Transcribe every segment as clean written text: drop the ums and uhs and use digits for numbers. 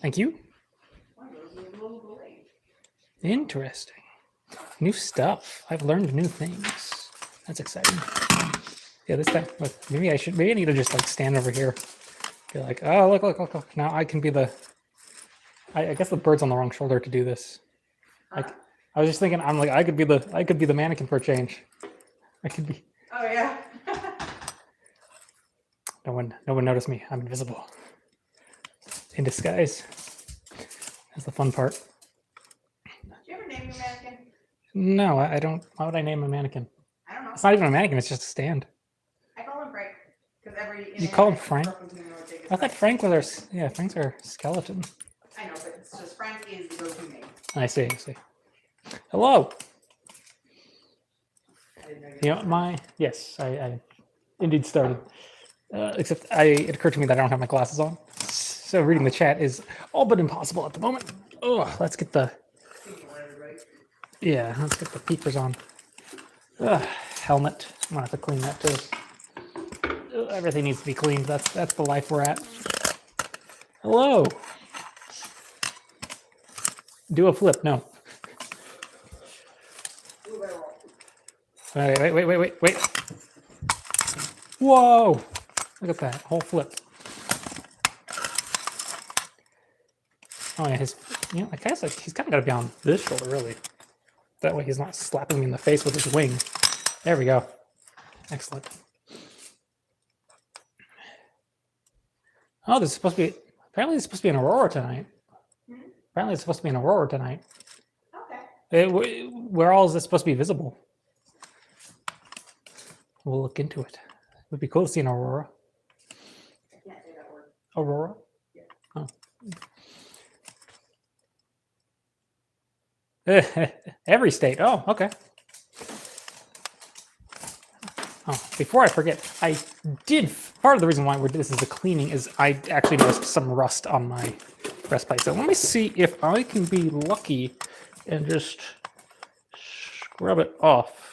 Thank you. Interesting. New stuff. I've learned new things. That's exciting. Yeah, this time, maybe I need to just like stand over here. Be like, oh, look. Now I can be the, I guess the bird's on the wrong shoulder to do this. Like, I was just thinking, I'm like, I could be the mannequin for a change. I could be. Oh yeah. No one noticed me. I'm invisible. In disguise. That's the fun part. Did you ever name your mannequin? No, I don't. Why would I name a mannequin? I don't know. It's not even a mannequin. It's just a stand. I call him Frank because You call him Frank? I thought Frank was our. Yeah, Frank's our skeleton. I know, but it's just Frank is the go-to name. I see. Hello. You know, yes, I indeed started. Except it occurred to me that I don't have my glasses on, so reading the chat is all but impossible at the moment. Oh, let's get the peepers on. Helmet. I'm gonna have to clean that too. Everything needs to be cleaned. That's the life we're at. Hello. Do a flip. No. Wait. Whoa. Look at that. Whole flip. Oh yeah, I guess like, he's kind of got to be on this shoulder, really. That way he's not slapping me in the face with his wing. There we go. Excellent. Oh, apparently there's supposed to be an aurora tonight. Apparently it's supposed to be an aurora tonight. Okay. Where all is it supposed to be visible? We'll look into it. It would be cool to see an aurora. I can't say that word. Aurora? Yeah. Oh. Every state. Oh, okay. Oh, before I forget, part of the reason why this is a cleaning is I actually noticed some rust on my breastplate. So let me see if I can be lucky and just scrub it off.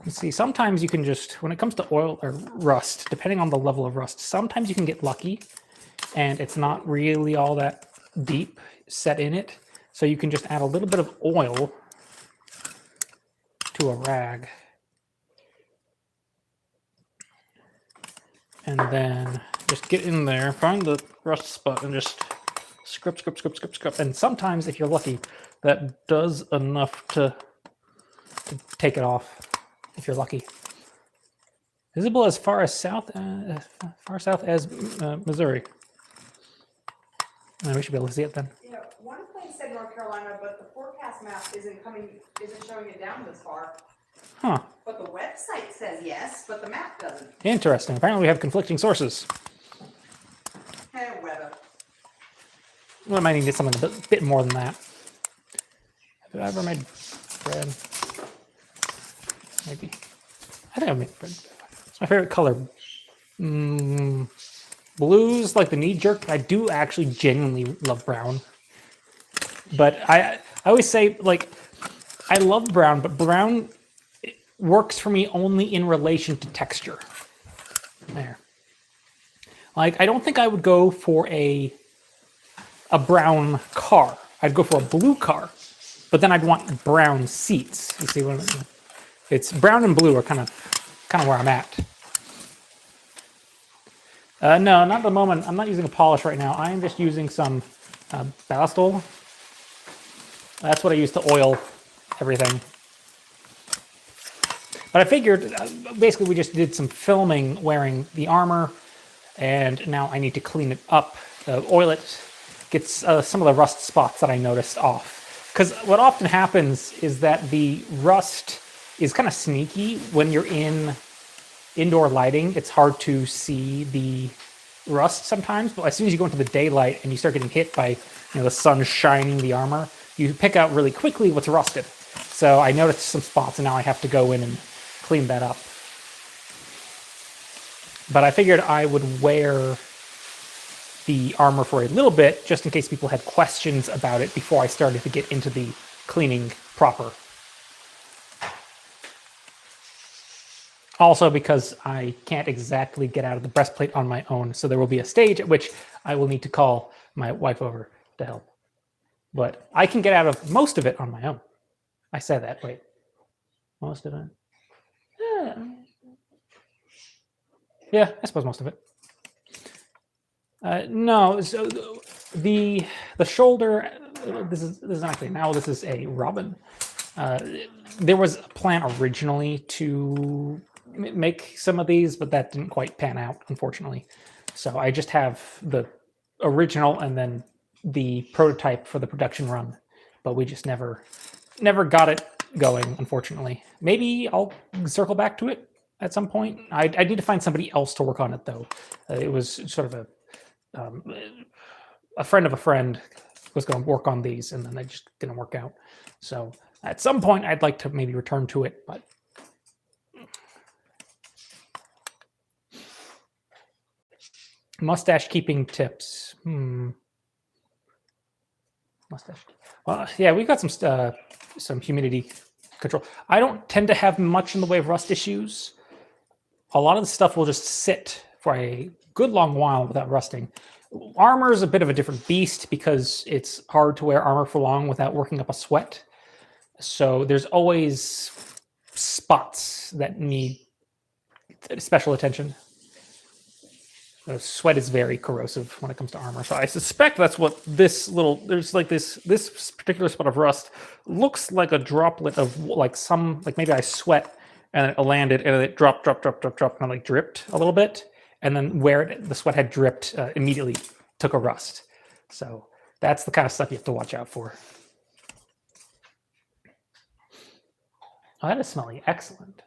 You see, sometimes you can just, when it comes to oil or rust, depending on the level of rust, sometimes you can get lucky and it's not really all that deep set in it. So you can just add a little bit of oil to a rag. And then just get in there, find the rust spot and just scrub. And sometimes, if you're lucky, that does enough to take it off. If you're lucky. Visible as far south as Missouri. We should be able to see it then. Yeah, one place said North Carolina, but the forecast map isn't showing it down this far. Huh. But the website says yes, but the map doesn't. Interesting. Apparently we have conflicting sources. Hey, weather. We might need to get something a bit more than that. Have I ever made bread? Maybe. I think I've made bread. It's my favorite color. Blues, like the knee jerk. I do actually genuinely love brown. But I always say, like, I love brown, but brown works for me only in relation to texture. There. Like, I don't think I would go for a brown car. I'd go for a blue car, but then I'd want brown seats. You see what I mean? It's brown and blue are kind of where I'm at. No, not at the moment. I'm not using a polish right now. I am just using some ballast oil. That's what I use to oil everything. But I figured, basically we just did some filming wearing the armor, and now I need to clean it up, oil it, get some of the rust spots that I noticed off. Because what often happens is that the rust is kind of sneaky when you're in indoor lighting. It's hard to see the rust sometimes, but as soon as you go into the daylight and you start getting hit by the sun shining the armor, you pick out really quickly what's rusted. So I noticed some spots and now I have to go in and clean that up. But I figured I would wear the armor for a little bit just in case people had questions about it before I started to get into the cleaning proper. Also because I can't exactly get out of the breastplate on my own, so there will be a stage at which I will need to call my wife over to help. But I can get out of most of it on my own. I said that. Wait, most of it. Yeah, I suppose most of it. No, so the shoulder. This is actually now. This is a robin. There was a plan originally to make some of these, but that didn't quite pan out, unfortunately. So I just have the original and then the prototype for the production run, but we just never got it going, unfortunately. Maybe I'll circle back to it at some point. I need to find somebody else to work on it, though. It was sort of a friend of a friend was going to work on these, and then they just didn't work out. So at some point, I'd like to maybe return to it, but mustache keeping tips. Mustache. Well, yeah, we've got some humidity control. I don't tend to have much in the way of rust issues. A lot of the stuff will just sit for a good long while without rusting. Armor is a bit of a different beast because it's hard to wear armor for long without working up a sweat. So there's always spots that need special attention. Sweat is very corrosive when it comes to armor. So I suspect that's what this little, there's like this particular spot of rust looks like a droplet of like maybe I sweat and it landed and it dropped, and like dripped a little bit. And then where the sweat had dripped immediately took a rust. So that's the kind of stuff you have to watch out for. Oh, that is smelling excellent.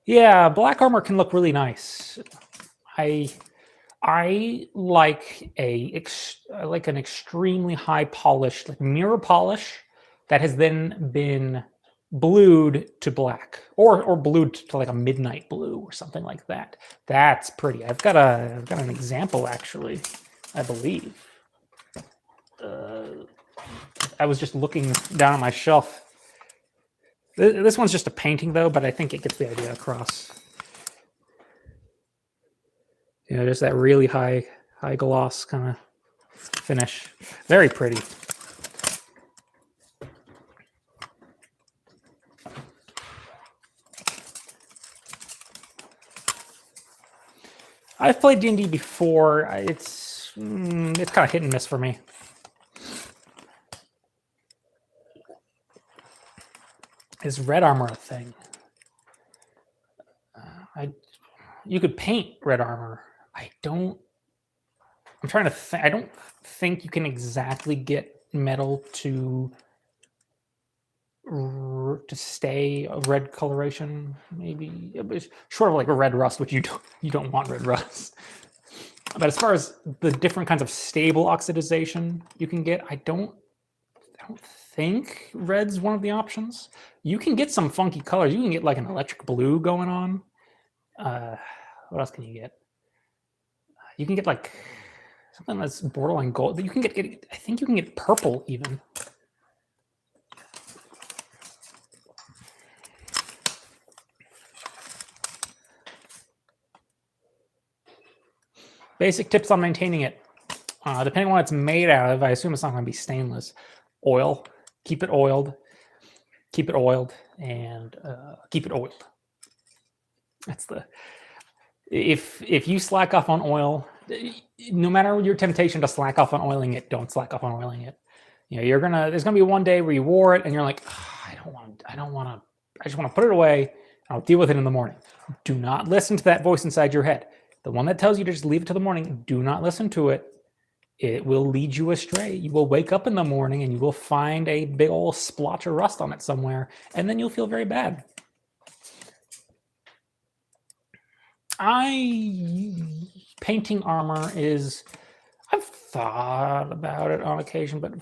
Yeah, black armor can look really nice. I like an extremely high polish, like mirror polish, that has then been blued to black, or blued to like a midnight blue or something like that. That's pretty. I've got an example actually, I believe. I was just looking down on my shelf. This one's just a painting though, but I think it gets the idea across. You know, there's that really high gloss kind of finish. Very pretty. I've played D&D before. It's kind of hit and miss for me. Is red armor a thing? You could paint red armor. I'm trying to think. I don't think you can exactly get metal to stay a red coloration. Maybe it's short of like a red rust, which you don't want red rust. But as far as the different kinds of stable oxidization you can get, I don't think red's one of the options. You can get some funky colors. You can get like an electric blue going on. What else can you get? You can get like something that's borderline gold. You can get I think you can get purple even. Basic tips on maintaining it. Depending on what it's made out of, I assume it's not going to be stainless. Oil. Keep it oiled. Keep it oiled. And keep it oiled. That's the... If you slack off on oil, no matter your temptation to slack off on oiling it, don't slack off on oiling it. You know, there's gonna be one day where you wore it and you're like, oh, I just want to put it away. I'll deal with it in the morning. Do not listen to that voice inside your head. The one that tells you to just leave it to the morning, do not listen to it. It will lead you astray. You will wake up in the morning and you will find a big old splotch of rust on it somewhere, and then you'll feel very bad. Painting armor is, I've thought about it on occasion, but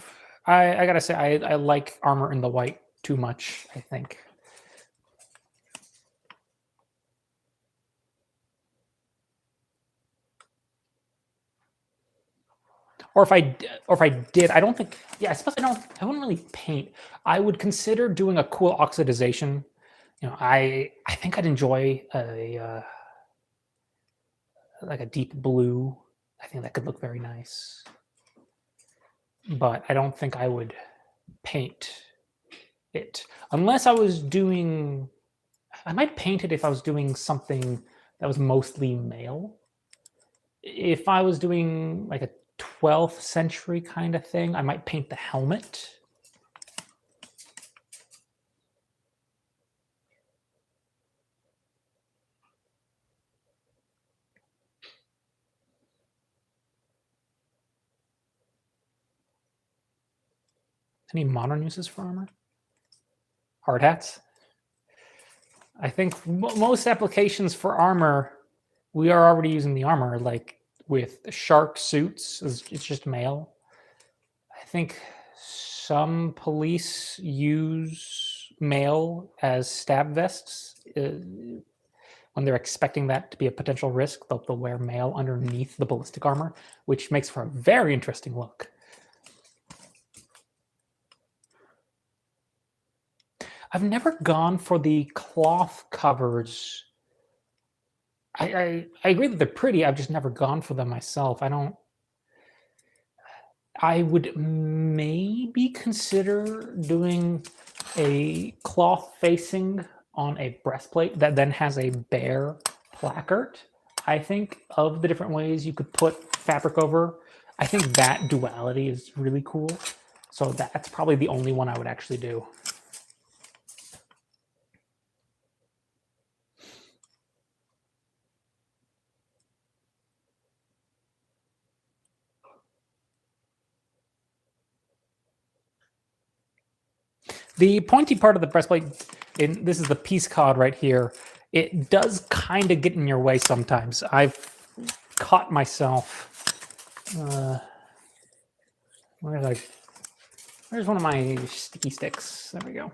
I gotta say, I like armor in the white too much, I think. Or if I did, I don't think. Yeah, I suppose I wouldn't really paint. I would consider doing a cool oxidization. You know, I think I'd enjoy a like a deep blue. I think that could look very nice. But I don't think I would paint it unless I was doing. I might paint it if I was doing something that was mostly male. If I was doing like a 12th century kind of thing, I might paint the helmet. Any modern uses for armor? Hard hats. I think most applications for armor, we are already using the armor, like with shark suits, it's just mail. I think some police use mail as stab vests. When they're expecting that to be a potential risk, they'll wear mail underneath the ballistic armor, which makes for a very interesting look. I've never gone for the cloth covers. I agree that they're pretty. I've just never gone for them myself. I would maybe consider doing a cloth facing on a breastplate that then has a bare placard. I think of the different ways you could put fabric over, I think that duality is really cool. So that's probably the only one I would actually do. The pointy part of the breastplate, this is the piece cod right here, it does kind of get in your way sometimes. I've caught myself. Where's one of my sticky sticks? There we go.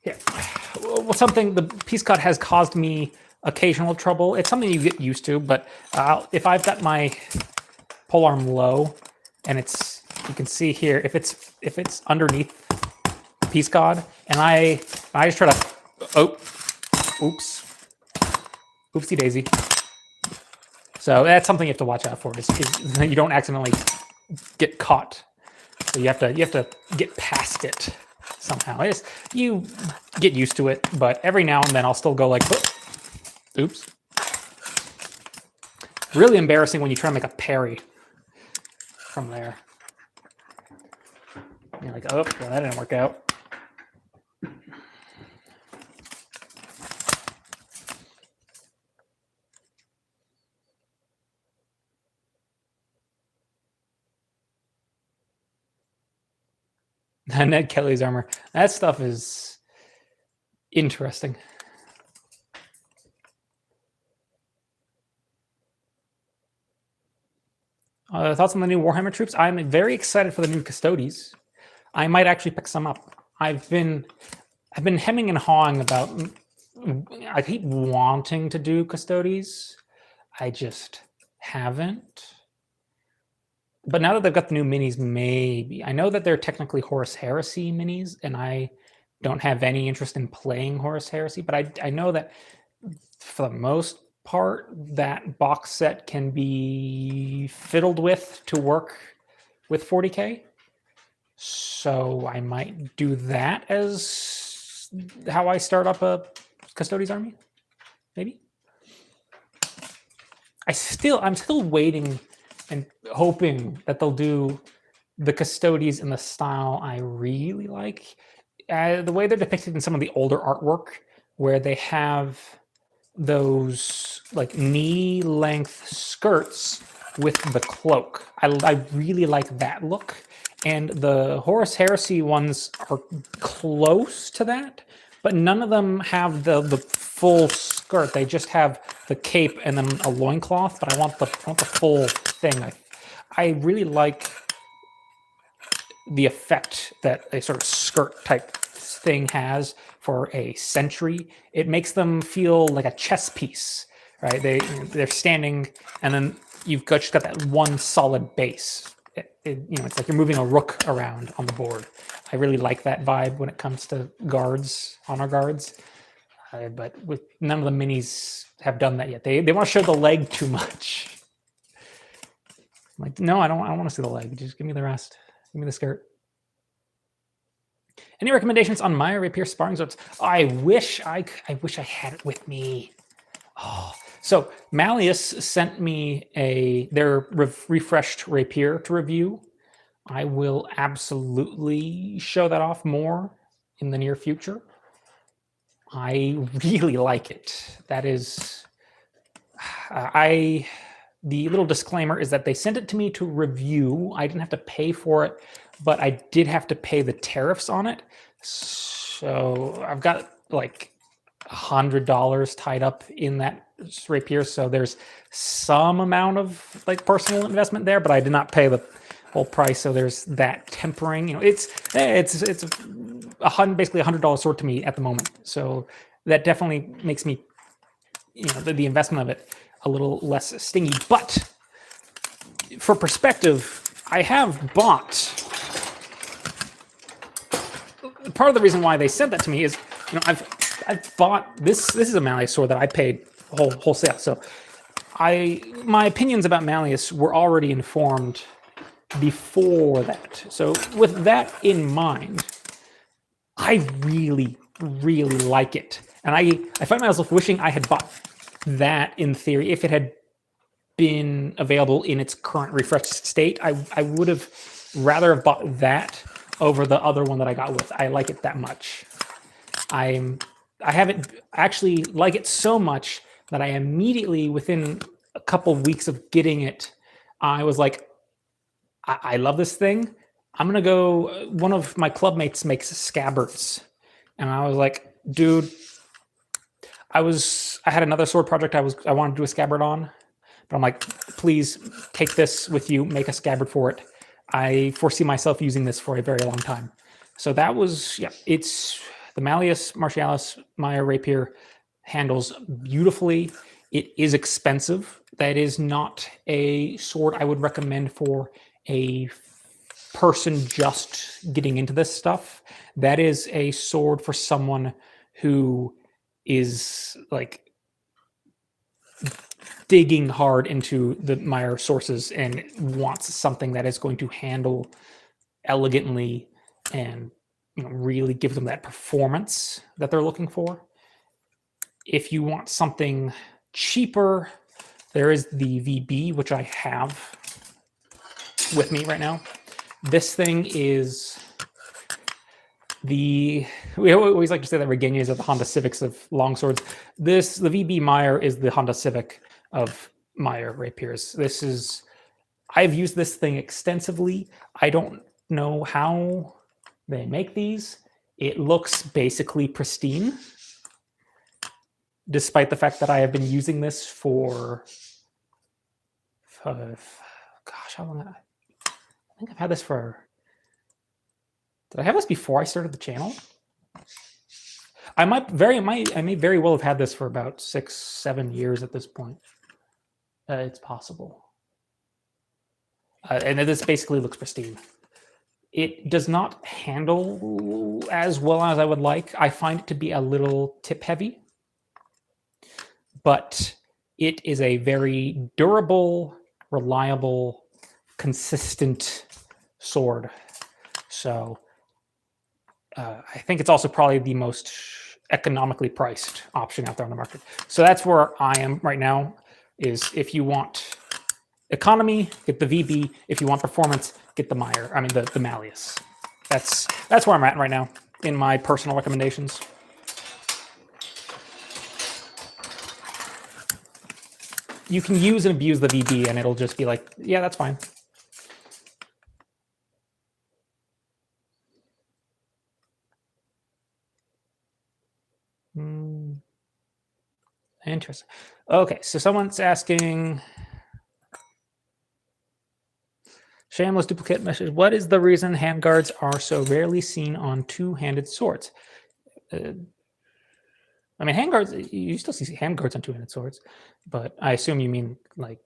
Here. Something, the piece cod has caused me occasional trouble. It's something you get used to, but if I've got my polearm low, and it's, you can see here, if it's underneath piece cod, and I just try to, oops, oopsie daisy. So that's something you have to watch out for. Is you don't accidentally get caught. So you have to get past it somehow. You get used to it, but every now and then I'll still go like, oops. Really embarrassing when you try to make a parry from there. You're like, oh, well, that didn't work out. Ned Kelly's armor. That stuff is interesting. Thoughts on the new Warhammer troops? I'm very excited for the new Custodes. I might actually pick some up. I've been hemming and hawing about. I keep wanting to do Custodes. I just haven't. But now that they've got the new minis, maybe. I know that they're technically Horus Heresy minis, and I don't have any interest in playing Horus Heresy, but I know that for the most part, that box set can be fiddled with to work with 40K. So I might do that as how I start up a Custodes army, maybe. I'm still waiting and hoping that they'll do the Custodes in the style I really like. The way they're depicted in some of the older artwork, where they have those like knee-length skirts with the cloak. I really like that look. And the Horus Heresy ones are close to that, but none of them have the full skirt. They just have the cape and then a loincloth, but I want the full thing. I really like the effect that a sort of skirt type thing has for a sentry. It makes them feel like a chess piece right? They're standing, and then you've just got that one solid base. It's like you're moving a rook around on the board. I really like that vibe when it comes to guards, honor guards. But with none of the minis have done that yet. They want to show the leg too much. I'm like, no, I don't want to see the leg. Just give me the rest. Give me the skirt. Any recommendations on Maya Rapier sparring swords? I wish I had it with me. Oh, so Malleus sent me their refreshed rapier to review. I will absolutely show that off more in the near future. I really like it. That is, the little disclaimer is that they sent it to me to review. I didn't have to pay for it, but I did have to pay the tariffs on it. So I've got like $100 tied up in that rapier. So there's some amount of like personal investment there, but I did not pay the whole price. So there's that tempering. It's basically $100 sword to me at the moment. So that definitely makes me, the investment of it a little less stingy. But for perspective, I have bought. Part of the reason why they sent that to me is, I've bought this. This is a Malleus sword that I paid wholesale. So my opinions about Malleus were already informed before that. So with that in mind, I really, really like it. And I find myself wishing I had bought that in theory. If it had been available in its current refreshed state, I would have rather have bought that over the other one that I got with. I like it that much. I haven't actually like it so much that I immediately, within a couple of weeks of getting it, I was like, I love this thing. I'm gonna go. One of my club mates makes scabbards, and I was like, dude, I had another sword project I wanted to do a scabbard on, but I'm like, please take this with you, make a scabbard for it. I foresee myself using this for a very long time. So that was, it's the Malleus Martialis Maya Rapier handles beautifully. It is expensive. That is not a sword I would recommend for a person just getting into this stuff. That is a sword for someone who is like digging hard into the Maya sources and wants something that is going to handle elegantly and really give them that performance that they're looking for. If you want something cheaper, there is the VB, which I have with me right now. This thing is we always like to say that Regenias are the Honda Civics of longswords. The VB Meyer is the Honda Civic of Maya rapiers. I've used this thing extensively. I don't know how they make these. It looks basically pristine, despite the fact that I have been using this for, gosh, how long? I think I've had this for. Did I have this before I started the channel? I may very well have had this for about 6-7 years at this point. It's possible. And this basically looks pristine. It does not handle as well as I would like. I find it to be a little tip heavy, but it is a very durable, reliable, consistent sword. So I think it's also probably the most economically priced option out there on the market. So that's where I am right now, is if you want economy, get the VB. If you want performance, get the the Malleus. That's where I'm at right now in my personal recommendations. You can use and abuse the VB and it'll just be like, yeah, that's fine. Interesting. Okay, so someone's asking, shameless duplicate message. What is the reason handguards are so rarely seen on two-handed swords? I mean, handguards, you still see handguards on two-handed swords, but I assume you mean like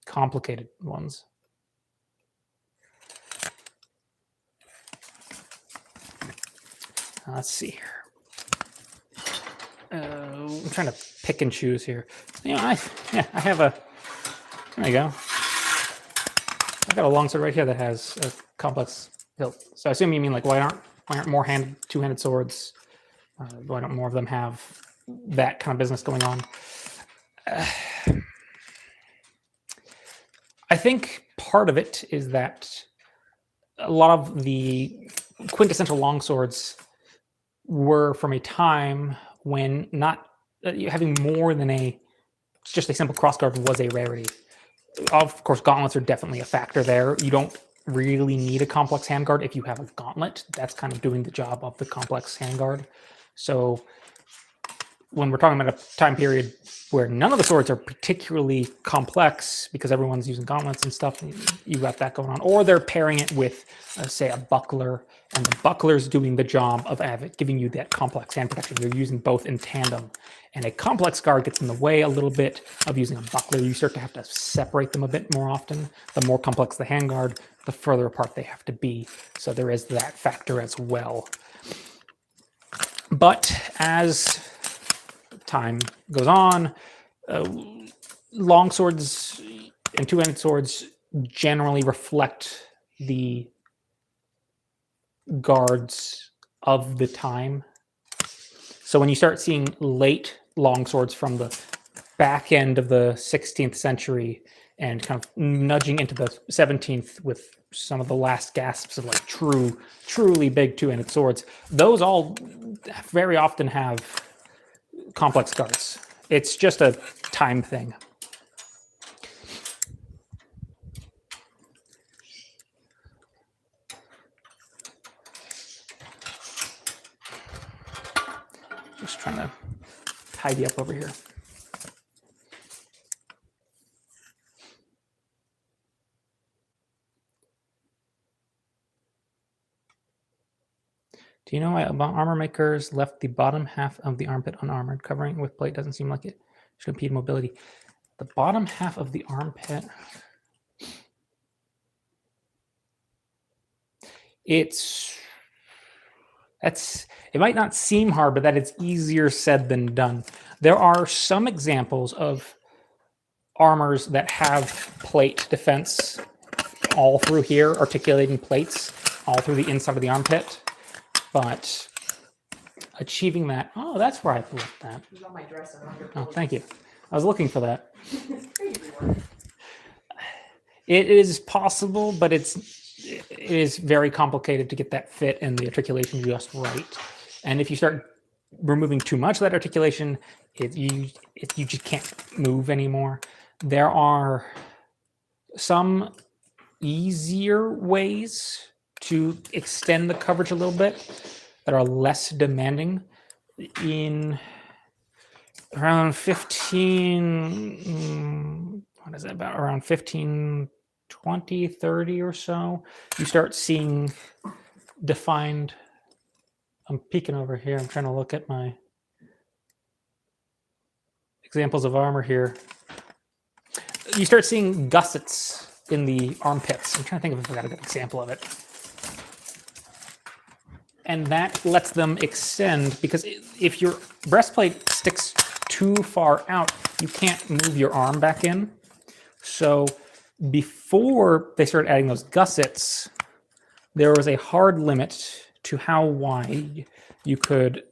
complicated ones. Let's see here. I'm trying to pick and choose here. You know, I have a. There you go. I've got a longsword right here that has a complex hilt. So I assume you mean like why aren't more two-handed swords? Why don't more of them have that kind of business going on? I think part of it is that a lot of the quintessential longswords were from a time when not having more than just a simple crossguard was a rarity. Of course, gauntlets are definitely a factor there. You don't really need a complex handguard if you have a gauntlet. That's kind of doing the job of the complex handguard. So when we're talking about a time period where none of the swords are particularly complex because everyone's using gauntlets and stuff, you got that going on. Or they're pairing it with, say, a buckler, and the buckler's doing the job of giving you that complex hand protection. You're using both in tandem. And a complex guard gets in the way a little bit of using a buckler. You start to have to separate them a bit more often. The more complex the handguard, the further apart they have to be. So there is that factor as well. But as time goes on, long swords and two-handed swords generally reflect the guards of the time. So when you start seeing late long swords from the back end of the 16th century and kind of nudging into the 17th with some of the last gasps of like truly big two-handed swords, those all very often have complex guards. It's just a time thing. Just trying to tidy up over here. Do you know why armor makers left the bottom half of the armpit unarmored? Covering it with plate doesn't seem like it should impede mobility. The bottom half of the armpit. It might not seem hard, but that it's easier said than done. There are some examples of armors that have plate defense all through here, articulating plates all through the inside of the armpit. But achieving that, oh, that's where I left that. It's on my dresser. Oh, thank you. I was looking for that. It is possible, but it is very complicated to get that fit and the articulation just right. And if you start removing too much of that articulation, you just can't move anymore. There are some easier ways to extend the coverage a little bit that are less demanding. In around 15, what is it, about around 15, 20, 30 or so, you start seeing defined, I'm peeking over here, I'm trying to look at my examples of armor here. You start seeing gussets in the armpits. I'm trying to think if I got a good example of it. And that lets them extend, because if your breastplate sticks too far out, you can't move your arm back in. So before they started adding those gussets, there was a hard limit to how wide you could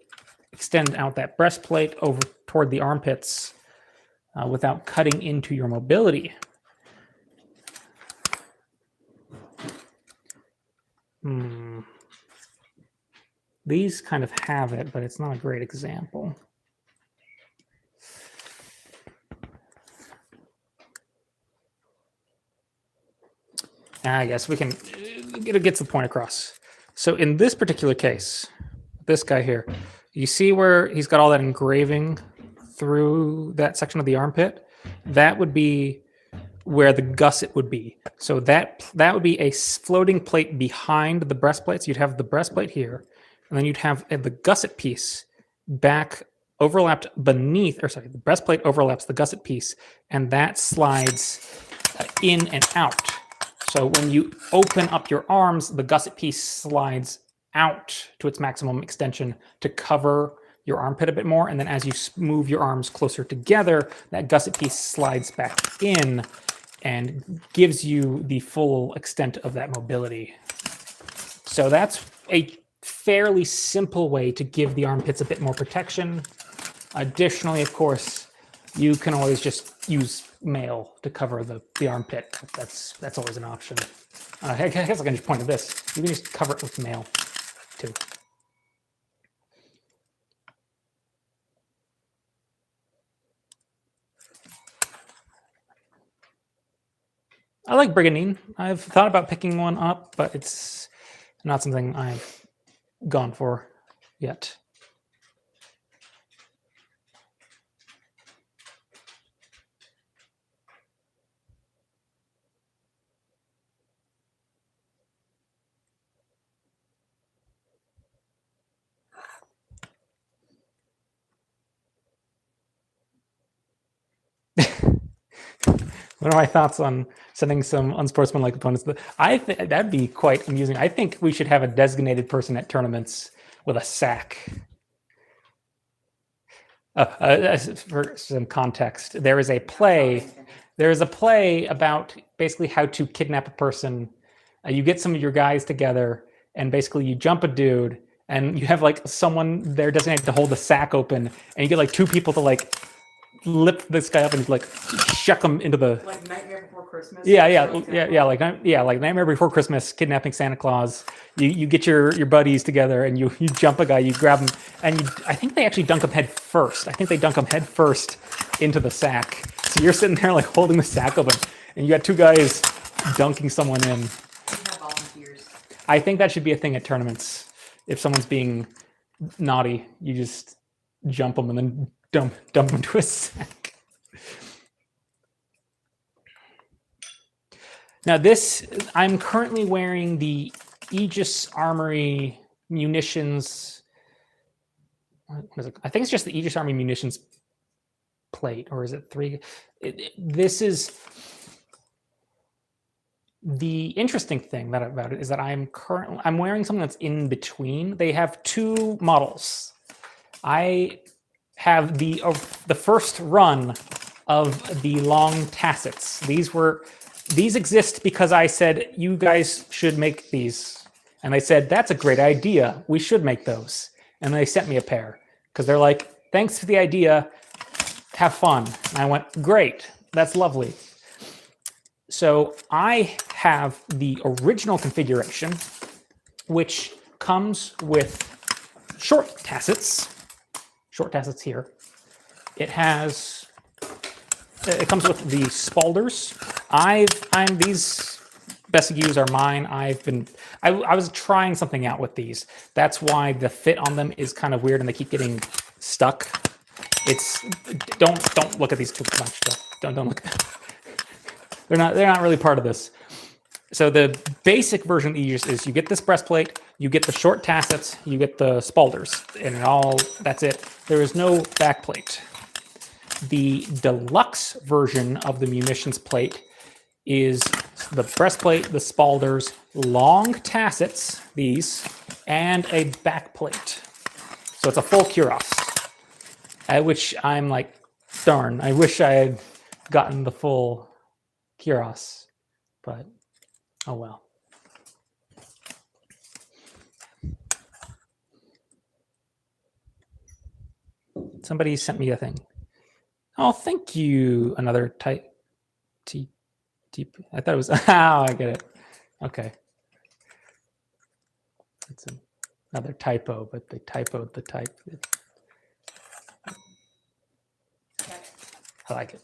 extend out that breastplate over toward the armpits without cutting into your mobility. These kind of have it, but it's not a great example. I guess we can, it gets the point across. So in this particular case, this guy here, you see where he's got all that engraving through that section of the armpit? That would be where the gusset would be. So that would be a floating plate behind the breastplate. So you'd have the breastplate here, and then you'd have the gusset piece back overlapped beneath, or sorry, the breastplate overlaps the gusset piece, and that slides in and out. So when you open up your arms, the gusset piece slides out to its maximum extension to cover your armpit a bit more. And then as you move your arms closer together, that gusset piece slides back in and gives you the full extent of that mobility. So that's a fairly simple way to give the armpits a bit more protection. Additionally, of course, you can always just use mail to cover the armpit. That's always an option. I guess I can just point to this. You can just cover it with mail, too. I like Brigandine. I've thought about picking one up, but it's not something I've gone for yet. What are my thoughts on sending some unsportsmanlike opponents? I think that'd be quite amusing. I think we should have a designated person at tournaments with a sack. For some context, there is a play. There is a play about basically how to kidnap a person. You get some of your guys together, and basically you jump a dude, and you have like someone there designated to hold the sack open, and you get like two people to like lift this guy up and like shuck him into the Like Nightmare Before Christmas. like Nightmare Before Christmas, kidnapping Santa Claus. You get your buddies together and you jump a guy, you grab him, and I think they actually dunk him head first. I think they dunk him head first into the sack. So you're sitting there like holding the sack open, and you got two guys dunking someone in. We have volunteers. I think that should be a thing at tournaments. If someone's being naughty, you just jump them and then dump them into a sack. Now this, I'm currently wearing the Aegis Armory munitions. What is it? I think it's just the Aegis Army munitions plate, or is it 3? This is the interesting thing about it is that I'm wearing something that's in between. They have 2 models. I have the first run of the long tassets. These exist because I said you guys should make these, and they said that's a great idea. We should make those, and they sent me a pair because they're like, thanks for the idea. Have fun. And I went, great. That's lovely. So I have the original configuration, which comes with short tassets here. It comes with the spalders. These Bessigues are mine. I was trying something out with these. That's why the fit on them is kind of weird and they keep getting stuck. Don't look at these too much. Don't look at them. They're not really part of this. So the basic version of the Aegis is you get this breastplate, you get the short tassets, you get the spalders, and that's it. There is no backplate. The deluxe version of the munitions plate is the breastplate, the spalders, long tassets, these, and a backplate. So it's a full cuirass, at which I'm like, darn, I wish I had gotten the full cuirass, but oh well. Somebody sent me a thing. Oh, thank you. Another type. I thought it was. Oh, I get it. Okay. It's another typo, but they typoed the type. I like it.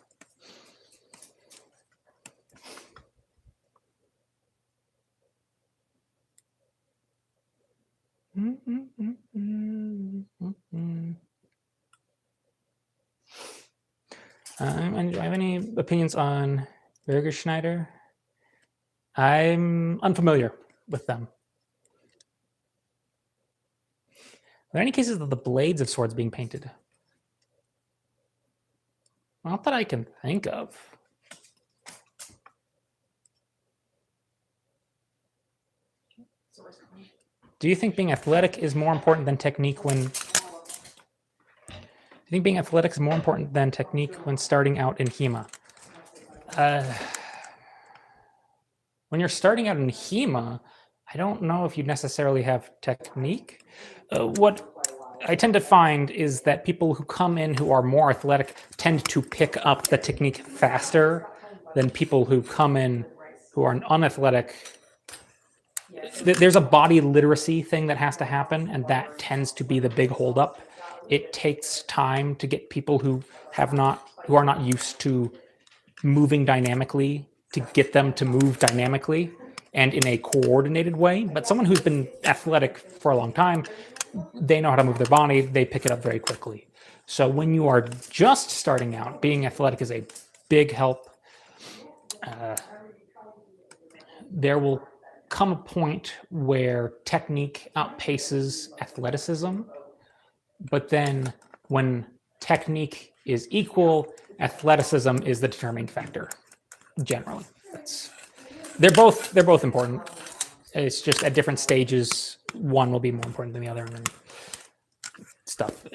Do I have any opinions on Berger Schneider? I'm unfamiliar with them. Are there any cases of the blades of swords being painted? Not that I can think of. Do you think being athletic is more important than technique when... Do you think being athletic is more important than technique when starting out in HEMA? When you're starting out in HEMA, I don't know if you necessarily have technique. What I tend to find is that people who come in who are more athletic tend to pick up the technique faster than people who come in who are unathletic. There's a body literacy thing that has to happen, and that tends to be the big holdup. It takes time to get people who are not used to moving dynamically to get them to move dynamically and in a coordinated way. But someone who's been athletic for a long time, they know how to move their body, they pick it up very quickly. So when you are just starting out, being athletic is a big help. There will come a point where technique outpaces athleticism, but then when technique is equal, athleticism is the determining factor. Generally, they're both important. It's just at different stages, one will be more important than the other, and then stuff.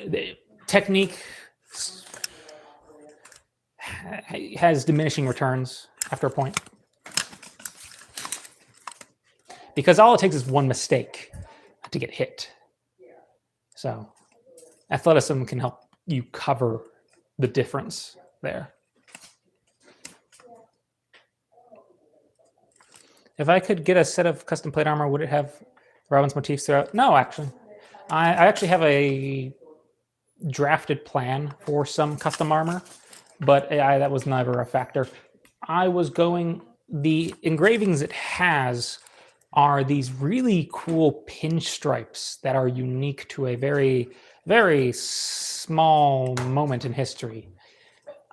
Technique has diminishing returns after a point, because all it takes is one mistake to get hit. So athleticism can help you cover the difference there. If I could get a set of custom plate armor, would it have Robin's motifs throughout? No, actually. I actually have a drafted plan for some custom armor, but that was never a factor. The engravings it has are these really cool pinstripes that are unique to a very, very small moment in history.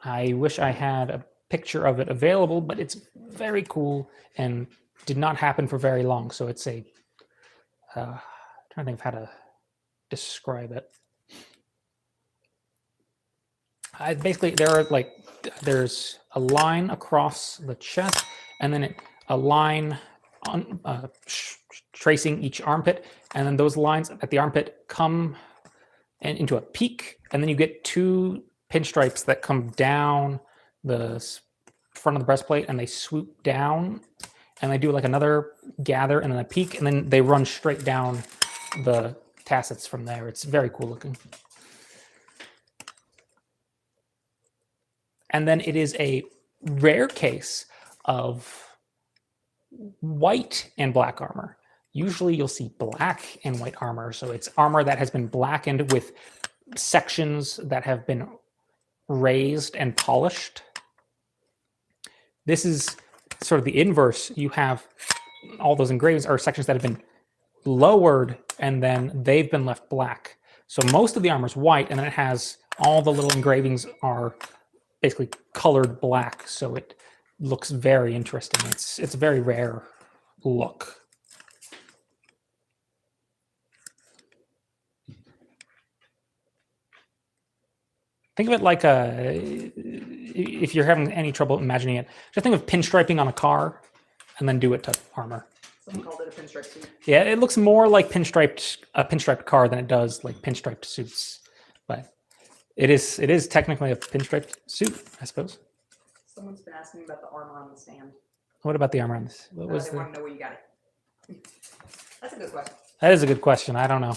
I wish I had a picture of it available, but it's very cool and did not happen for very long. So it's a, I'm trying to think of how to describe it. Basically, there's a line across the chest, and then a line tracing each armpit, and then those lines at the armpit come into a peak, and then you get two pinstripes that come down the front of the breastplate, and they swoop down, and they do like another gather and then a peak, and then they run straight down the tassets from there. It's very cool looking. And then it is a rare case of white and black armor. Usually you'll see black and white armor. So it's armor that has been blackened with sections that have been raised and polished. This is sort of the inverse. You have all those engravings are sections that have been lowered and then they've been left black. So most of the armor is white, and then it has all the little engravings are basically colored black. So it looks very interesting. It's a very rare look. Think of it like if you're having any trouble imagining it, just think of pinstriping on a car and then do it to armor. Someone called it a pinstripe suit. Yeah, it looks more like a pinstriped car than it does like pinstriped suits. But it is technically a pinstriped suit, I suppose. Someone's been asking about the armor on the stand. What about the armor on this? What was they want to know where you got it. That's a good question. That is a good question. I don't know.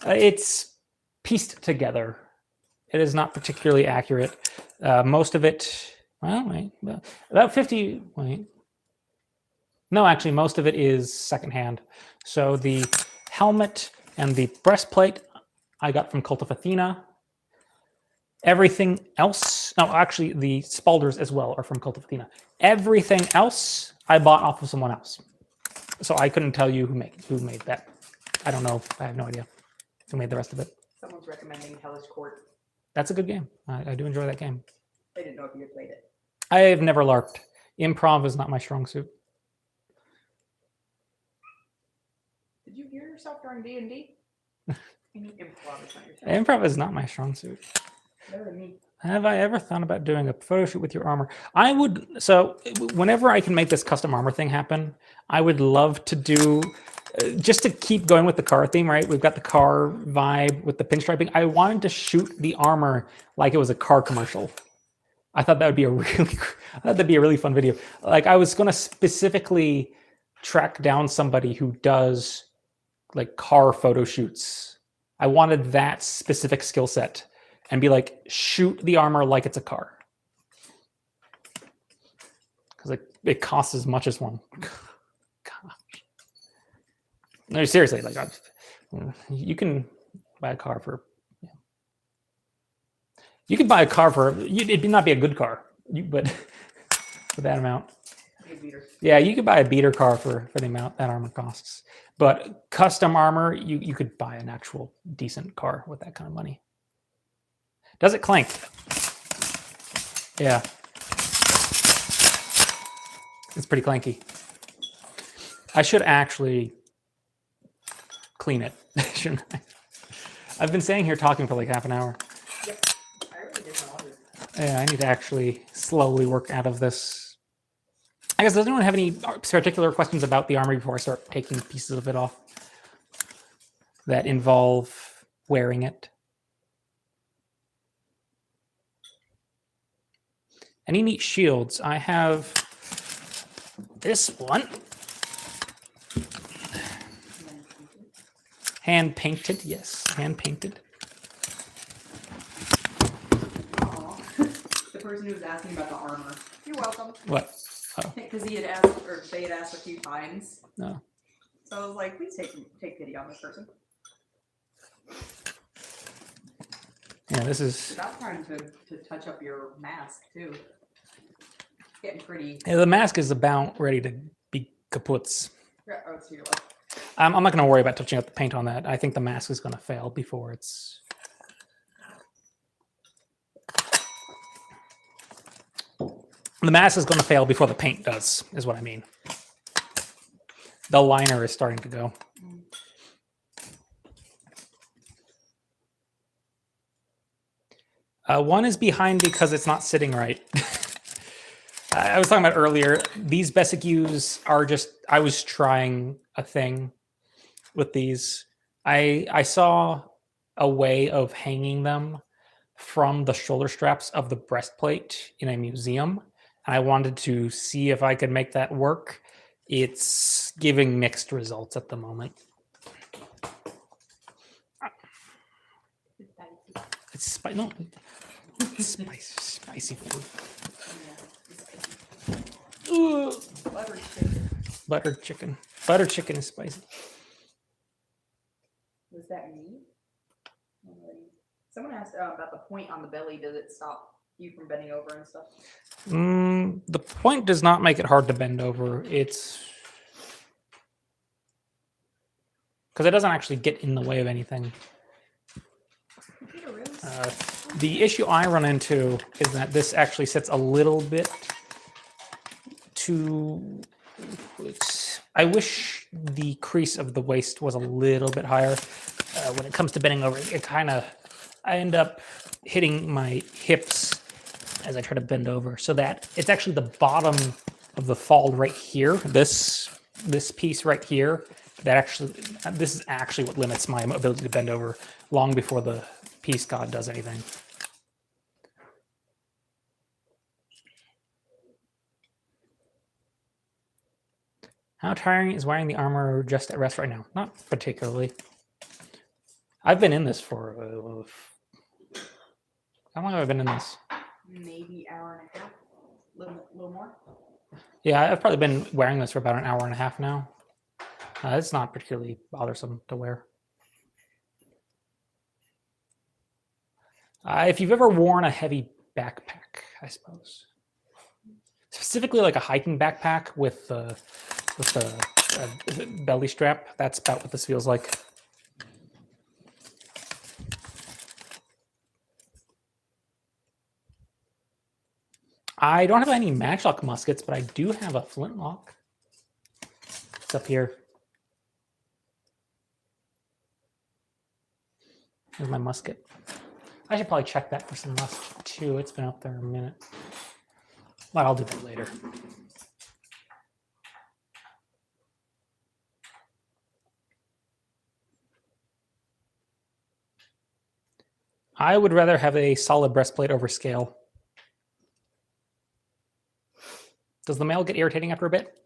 It's pieced together. It is not particularly accurate. Most of it, about 50, no, actually, most of it is secondhand. So the helmet and the breastplate I got from Cult of Athena. Everything else, no, actually, the spalders as well are from Cult of Athena. Everything else I bought off of someone else. So I couldn't tell you who made that. I don't know. I have no idea who made the rest of it. Someone's recommending Hellish Court. That's a good game. I do enjoy that game. They didn't know if you had played it. I have never LARPed. Improv is not my strong suit. Did you hear yourself during D&D? Improv is not your suit. Improv is not my strong suit. Better than me. Have I ever thought about doing a photo shoot with your armor? I would. So whenever I can make this custom armor thing happen, I would love to do, just to keep going with the car theme, right? We've got the car vibe with the pinstriping. I wanted to shoot the armor like it was a car commercial. I thought that would be a really fun video. Like I was going to specifically track down somebody who does like car photo shoots. I wanted that specific skill set and be like, shoot the armor like it's a car. Because like it costs as much as one. Gosh. No, seriously, like you can buy a car for, yeah. You could buy a car for, it'd not be a good car, but for that amount. Yeah, you could buy a beater car for the amount that armor costs. But custom armor, you could buy an actual decent car with that kind of money. Does it clank? Yeah. It's pretty clanky. I should actually clean it, shouldn't I? I've been staying here talking for like half an hour. Yep. I really didn't want it. Yeah, I need to actually slowly work out of this. I guess, does anyone have any particular questions about the armor before I start taking pieces of it off that involve wearing it? Any neat shields? I have this one. Hand painted, yes, hand painted. The person who was asking about the armor. You're welcome. What? Oh, Because he had asked, or they had asked a few times. no. So I was like, please take pity on this person. Yeah, this is. I'm trying to touch up your mask too. It's getting pretty. Yeah, the mask is about ready to be kaputs. Oh, it's to your left. I'm not going to worry about touching up the paint on that. I think the mask is going to fail before it's. The mask is going to fail before the paint does, is what I mean. The liner is starting to go. One is behind because it's not sitting right. I was talking about earlier, these Bessicues are just, I was trying a thing with these. I saw a way of hanging them from the shoulder straps of the breastplate in a museum. And I wanted to see if I could make that work. It's giving mixed results at the moment. It's spicy. No, it's spicy food. Ooh. Buttered chicken. Buttered chicken. Buttered chicken is spicy. Was that me? Someone asked about the point on the belly. Does it stop you from bending over and stuff? The point does not make it hard to bend over. It's because it doesn't actually get in the way of anything. The issue I run into is that this actually sits a little bit too. I wish the crease of the waist was a little bit higher. When it comes to bending over, I end up hitting my hips as I try to bend over, so that it's actually the bottom of the fall right here. This piece right here, this is actually what limits my ability to bend over long before the piece god does anything. How tiring is wearing the armor just at rest right now? Not particularly. I've been in this for how long have I been in this? Maybe hour and a half, little more. Yeah, I've probably been wearing this for about an hour and a half now. It's not particularly bothersome to wear. If you've ever worn a heavy backpack, I suppose, specifically like a hiking backpack with the belly strap, that's about what this feels like. I don't have any matchlock muskets, but I do have a flintlock. It's up here. Here's my musket. I should probably check that for some rust too. It's been up there a minute. But I'll do that later. I would rather have a solid breastplate over scale. Does the mail get irritating after a bit?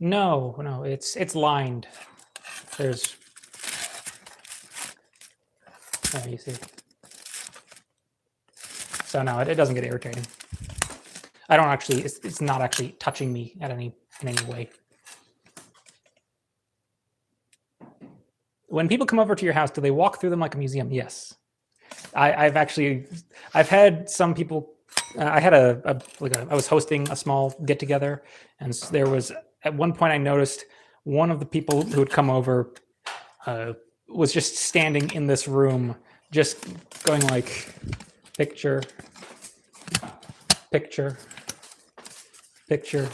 No, it's lined. There's, oh, you see. So no, it doesn't get irritating. I don't actually, it's not actually touching me in any way. When people come over to your house, do they walk through them like a museum? Yes. I've had some people. I had I was hosting a small get together, and there was at one point I noticed one of the people who had come over was just standing in this room, just going like picture, picture, picture.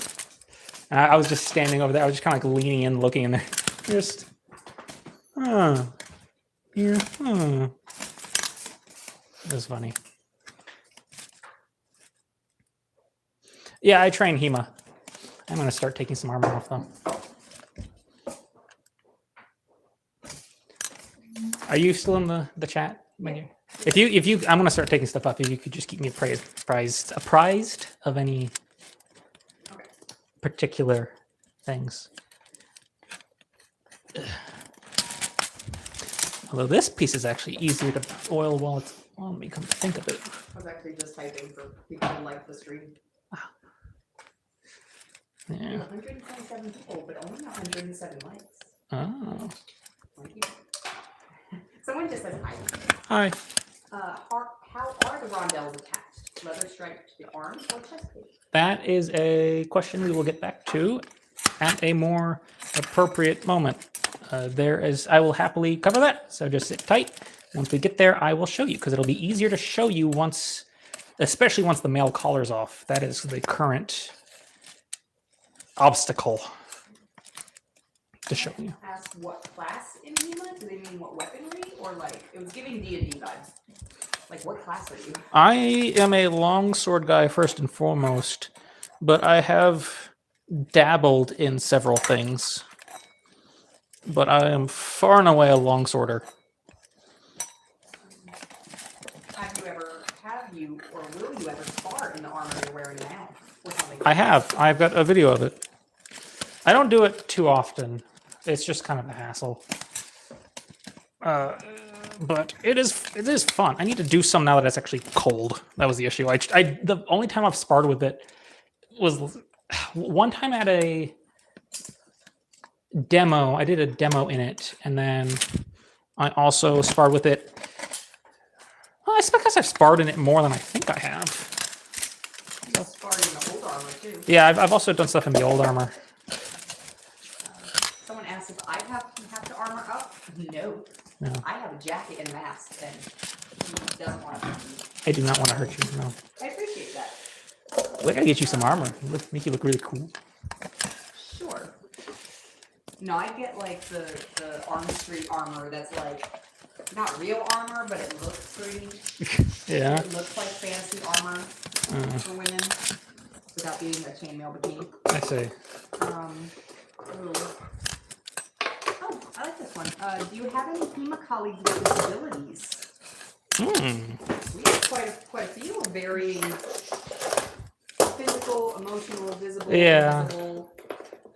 And I was just standing over there. I was just kind of like leaning in, looking in there, just, yeah. It was funny. Yeah, I train HEMA. I'm going to start taking some armor off, though. Are you still in the chat? If you, I'm going to start taking stuff up. If you could just keep me apprised of any particular things. Although this piece is actually easier to oil while it's on me, come to think of it. I was actually just typing for people who like the stream. Wow. Yeah. 127 people, but only 107 likes. Oh. Someone just says hi. Hi. How are the rondelles attached? Leather striped to the arms or chest plate? That is a question we will get back to at a more appropriate moment. I will happily cover that, so just sit tight. Once we get there, I will show you, because it'll be easier to show you once, especially once the male collar's off. That is the current obstacle to show you. Ask what class in HEMA? Do they mean what weaponry? Or like, it was giving D&D vibes. Like, what class are you? I am a longsword guy first and foremost, but I have dabbled in several things. But I am far and away a longsworder. Have you or will you ever spar in the armor you're wearing now? Or something? I have. I've got a video of it. I don't do it too often. It's just kind of a hassle. But it is fun. I need to do some now that it's actually cold. That was the issue. The only time I've sparred with it was one time at a demo. I did a demo in it, and then I also sparred with it. Well, I guess I've sparred in it more than I think I have. You sparred in the old armor too. Yeah, I've also done stuff in the old armor. Someone asked if I have to armor up. No. I have a jacket and mask, and he doesn't want to hurt me. I do not want to hurt you, no. I appreciate that. We gotta get you some armor. Make you look really cool. Sure. No, I get like the Arm Street armor that's like not real armor, but it looks pretty. Yeah. It looks like fantasy armor for women without being a chainmail bikini. I see. Oh, I like this one. Do you have any HEMA colleagues with disabilities? We have quite a few varying physical, emotional, visible, invisible.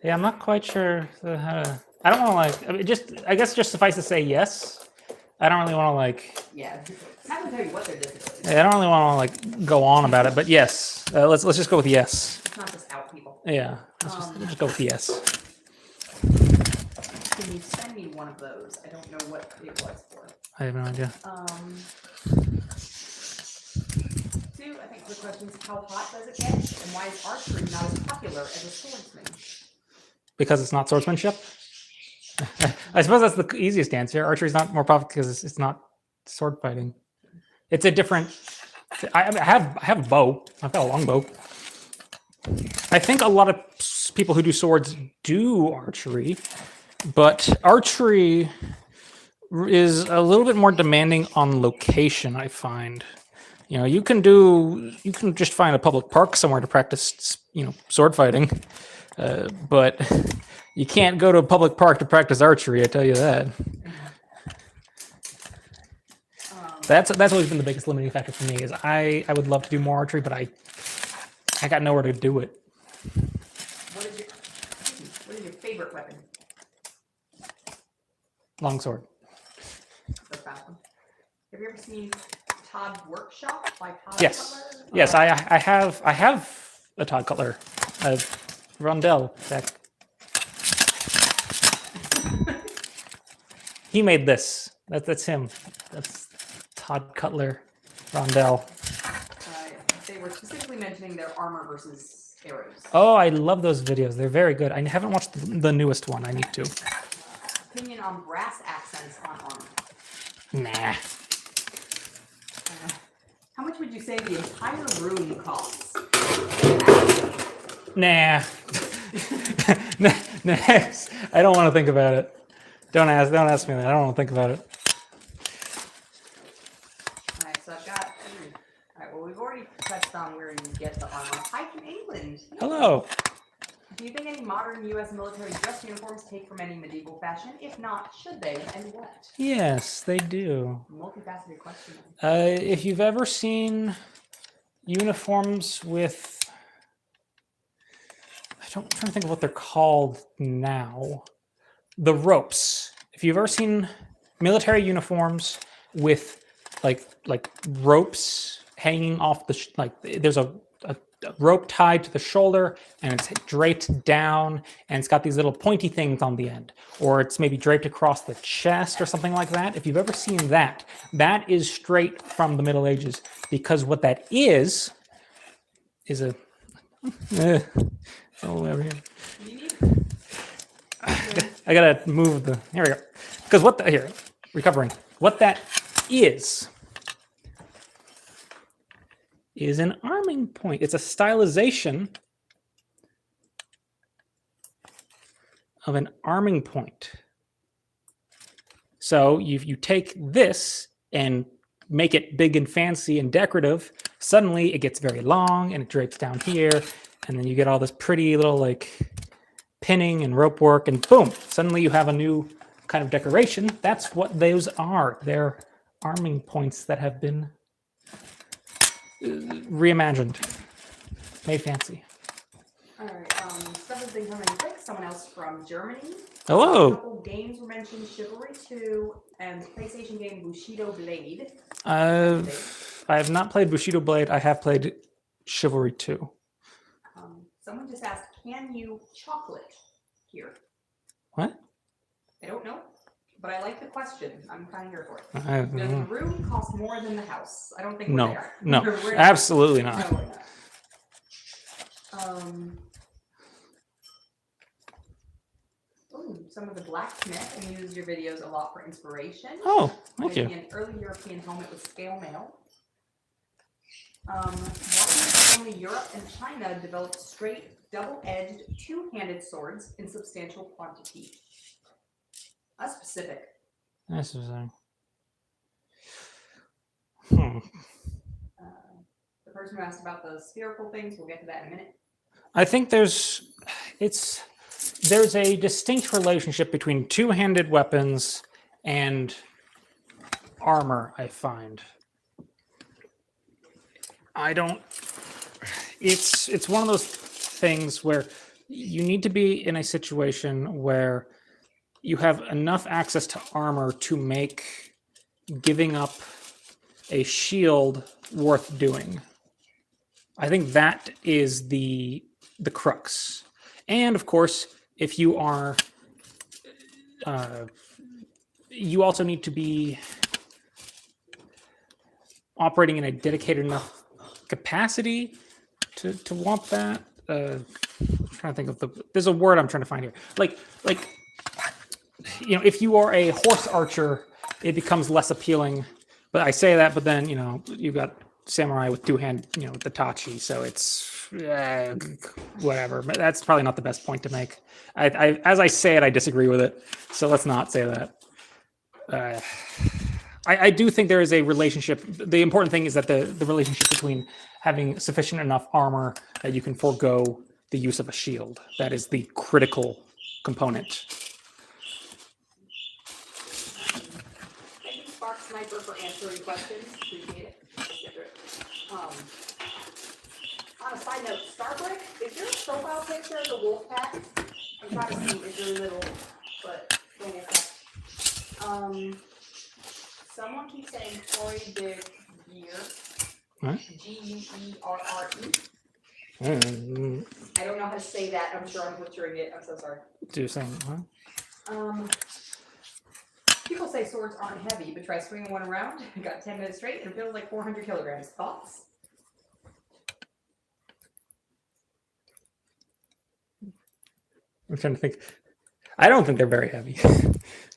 Yeah, I'm not quite sure how to. I don't want to I guess just suffice to say yes. I don't really want to Yeah, I'm not gonna tell you what their disabilities. I don't really want to go on about it, but yes. Let's just go with yes. It's not just out people. Yeah, let's just go with yes. Can you send me one of those? I don't know what it was for. I have no idea. Two, I think the question is how hot does it get, and why is archery not as popular as a swordsman? Because it's not swordsmanship. I suppose that's the easiest answer. Archery is not more popular because it's not sword fighting. It's a different. I have a bow. I've got a long bow. I think a lot of people who do swords do archery, but archery is a little bit more demanding on location, I find. You can just find a public park somewhere to practice, sword fighting, but you can't go to a public park to practice archery. I tell you that. That's always been the biggest limiting factor for me. Is I would love to do more archery, but I got nowhere to do it. What is your favorite weapon? Longsword. So fast one. Have you ever seen Todd's Workshop by Todd Yes. Cutler? Yes, I have a Todd Cutler, a Rondell deck. He made this. That's him. That's Todd Cutler, Rondell. They were specifically mentioning their armor versus arrows. Oh, I love those videos. They're very good. I haven't watched the newest one. I need to. Opinion on brass accents on armor. Nah. How much would you say the entire room costs? Nah. Next. I don't want to think about it. Don't ask me that. I don't want to think about it. Alright, so I've got alright, well we've already touched on where you get the armor. Hi from England. Hello. Do you think any modern US military dress uniforms take from any medieval fashion? If not, should they, and what? Yes, they do. Multifaceted question. If you've ever seen uniforms with, I'm trying to think of what they're called now. The ropes. If you've ever seen military uniforms with like ropes hanging off there's a rope tied to the shoulder and it's draped down and it's got these little pointy things on the end, or it's maybe draped across the chest or something like that. If you've ever seen that, that is straight from the Middle Ages, because what that is a all over here. I gotta move here we go. Because recovering. What that is an arming point. It's a stylization of an arming point. So you take this and make it big and fancy and decorative. Suddenly it gets very long and it drapes down here, and then you get all this pretty little pinning and rope work, and boom, suddenly you have a new kind of decoration. That's what those are. They're arming points that have been reimagined, made fancy. All right. Stuff has been coming quick. Someone else from Germany. Hello. A couple games were mentioned: Chivalry 2 and PlayStation game Bushido Blade. I have not played Bushido Blade. I have played Chivalry 2. Someone just asked, "Can you chocolate here?" What? I don't know, but I like the question. I'm kind of here for it. Does the room cost more than the house? I don't think we're No, there. no, We're absolutely No, not. we're not. Some of the blacksmith, and use your videos a lot for inspiration. Oh, thank you. An early European helmet with scale mail. Why only Europe and China developed straight, double-edged, two-handed swords in substantial quantity? That's specific. That's interesting. The person who asked about the spherical things, we'll get to that in a minute. I think there's a distinct relationship between two-handed weapons and armor, I find. It's one of those things where you need to be in a situation where you have enough access to armor to make giving up a shield worth doing. I think that is the crux. And of course, if you are, you also need to be operating in a dedicated enough capacity to want that. I'm trying to think of there's a word I'm trying to find here. If you are a horse archer, it becomes less appealing. But I say that, but then you've got samurai with two-hand, the tachi. So it's whatever. But that's probably not the best point to make. As I say it, I disagree with it. So let's not say that. I do think there is a relationship. The important thing is that the relationship between having sufficient enough armor that you can forego the use of a shield. That is the critical component. Thank you, Spark Sniper, for answering questions. Appreciate it. Let's get through it. On a side note, Starbrick, is your profile picture the wolf pack? I'm trying to see, it's really little, but don't wolf pack. Someone keeps saying Corey Big Gear. Huh? G-U-E-R-R-E. Mm. I don't know how to say that. I'm sure I'm butchering it. I'm so sorry. Do you saying what? People say swords aren't heavy, but try swinging one around. Got 10 minutes straight and it feels like 400 kilograms. Thoughts? I'm trying to think. I don't think they're very heavy,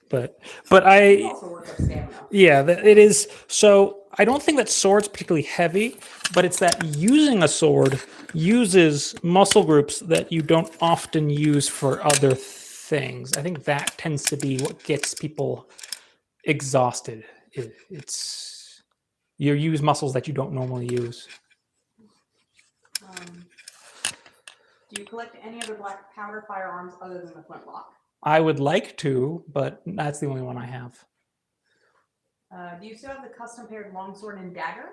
but I Also work up stamina. yeah, it is. So I don't think that sword's particularly heavy, but it's that using a sword uses muscle groups that you don't often use for other things. I think that tends to be what gets people exhausted. It's you use muscles that you don't normally use. Do you collect any other black powder firearms other than the flintlock? I would like to, but that's the only one I have. Do you still have the custom paired longsword and dagger?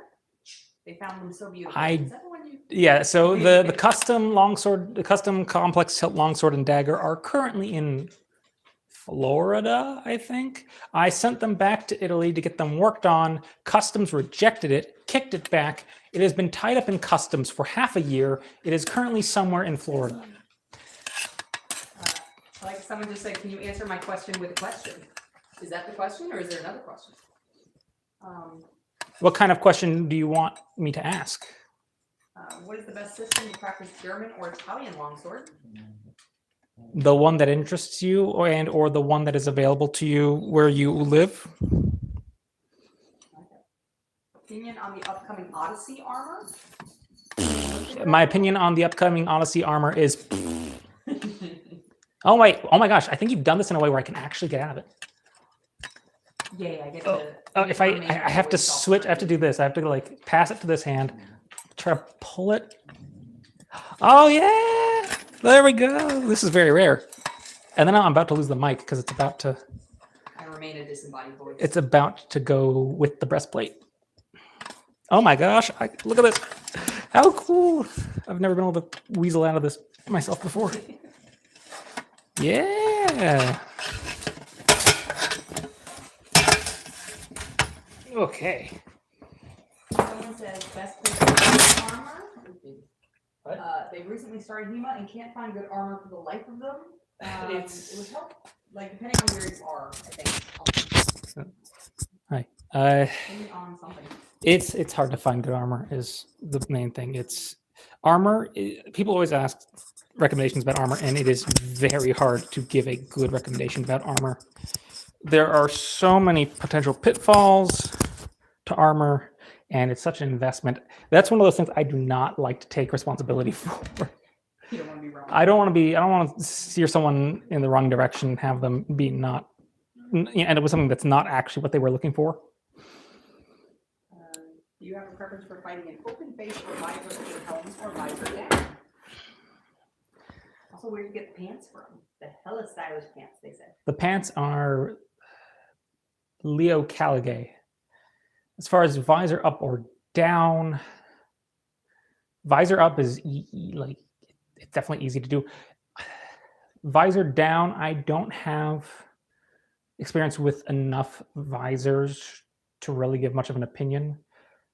They found them so beautiful. I- Is that the one you? Yeah, so the custom longsword, the custom complex hilt longsword and dagger are currently in Florida, I think. I sent them back to Italy to get them worked on. Customs rejected it, kicked it back. It has been tied up in customs for half a year. It is currently somewhere in Florida. Like someone just said, can you answer my question with a question? Is that the question or is there another question? What kind of question do you want me to ask? What is the best system to practice German or Italian longsword? The one that interests you or the one that is available to you where you live? Opinion on the upcoming Odyssey armor? My opinion on the upcoming Odyssey armor is... Oh, wait. Oh, my gosh. I think you've done this in a way where I can actually get out of it. Yeah, I get If I have to switch, I have to do this. I have to like pass it to this hand, try to pull it. Oh, yeah. There we go. This is very rare. And then I'm about to lose the mic because it's about to... I remain a disembodied voice. It's about to go with the breastplate. Oh my gosh, look at this. How cool. I've never been able to weasel out of this myself before. Yeah. Okay. Someone says best place to find armor. They recently started HEMA and can't find good armor for the life of them. It would help, like depending on where you are, I think. Hi. Depending on something. It's hard to find good armor is the main thing. It's armor. People always ask recommendations about armor, and it is very hard to give a good recommendation about armor. There are so many potential pitfalls to armor, and it's such an investment. That's one of those things I do not like to take responsibility for. You don't want to be wrong. I don't want to steer someone in the wrong direction, have them be not end up with something that's not actually what they were looking for. Do you have a preference for fighting an open face or visor over helms or visor down? Also, where do you get the pants from? The hella stylish pants, they said. The pants are Leo Caligay. As far as visor up or down, visor up is like it's definitely easy to do. Visor down, I don't have experience with enough visors to really give much of an opinion.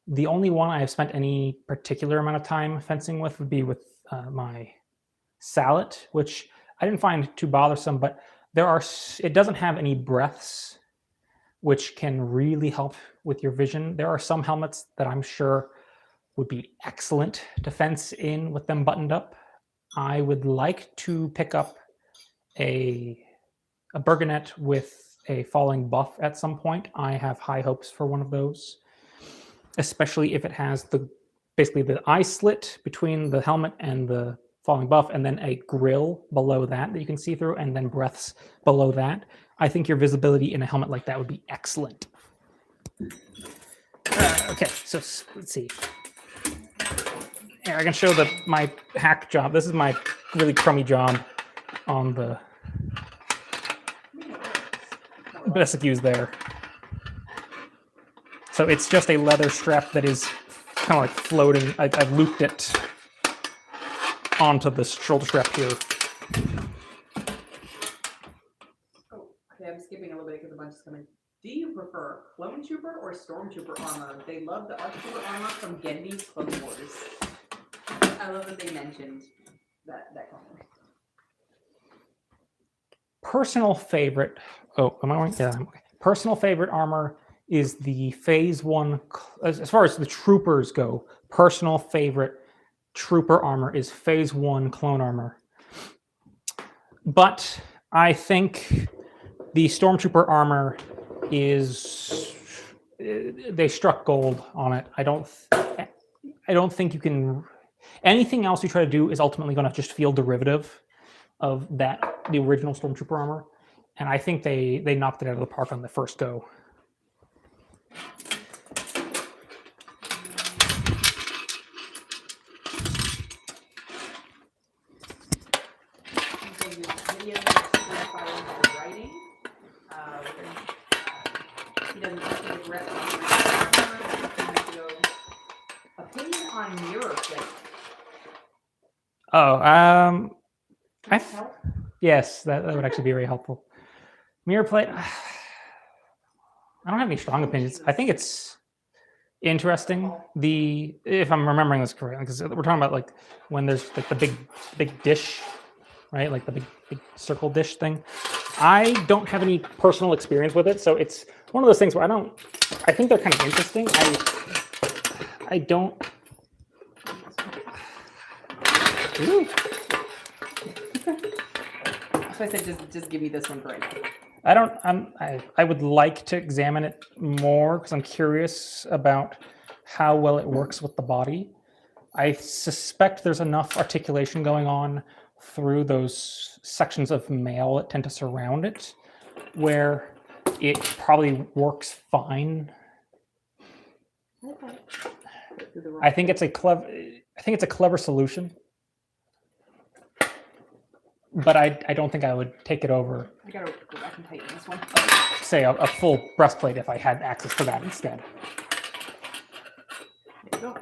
The only one I have spent any particular amount of time fencing with would be with my Sallet, which I didn't find too bothersome, but it doesn't have any breaths, which can really help with your vision. There are some helmets that I'm sure would be excellent to fence in with them buttoned up. I would like to pick up a Burgonet with a falling buff at some point. I have high hopes for one of those, especially if it has basically the eye slit between the helmet and the falling buff, and then a grill below that you can see through, and then breaths below that. I think your visibility in a helmet like that would be excellent. Okay, so let's see. Here, I can show my hack job. This is my really crummy job on the basic use there. So it's just a leather strap that is kind of like floating. I've looped it onto the shoulder strap here. Oh, okay, I'm skipping a little bit because a bunch is coming. Do you prefer Clone Trooper or Stormtrooper armor? They love the Arc Trooper armor from Gendy's Clone Wars. I love that they mentioned that comment. Personal favorite. Oh, am I wearing? Yeah. Okay. Personal favorite armor is the Phase 1. As far as the troopers go, personal favorite trooper armor is Phase 1 clone armor. But I think the Stormtrooper armor is. They struck gold on it. I don't think you can. Anything else you try to do is ultimately going to just feel derivative of the original Stormtrooper armor, and I think they knocked it out of the park on the first go. Opinion on mirror plate. Oh, yes, that would actually be very helpful. Mirror plate. I don't have any strong opinions. I think it's interesting. If I'm remembering this correctly, because we're talking about like when there's like the big dish, right? Like the big circle dish thing. I don't have any personal experience with it, so it's one of those things where I think they're kind of interesting. I don't. Ooh. So I said, just give me this one for it. I would like to examine it more because I'm curious about how well it works with the body. I suspect there's enough articulation going on through those sections of mail that tend to surround it, where it probably works fine. Okay. I think it's a clever solution. But I don't think I would take it over. I gotta go back and tighten this one. Say a full breastplate if I had access to that instead. There you go.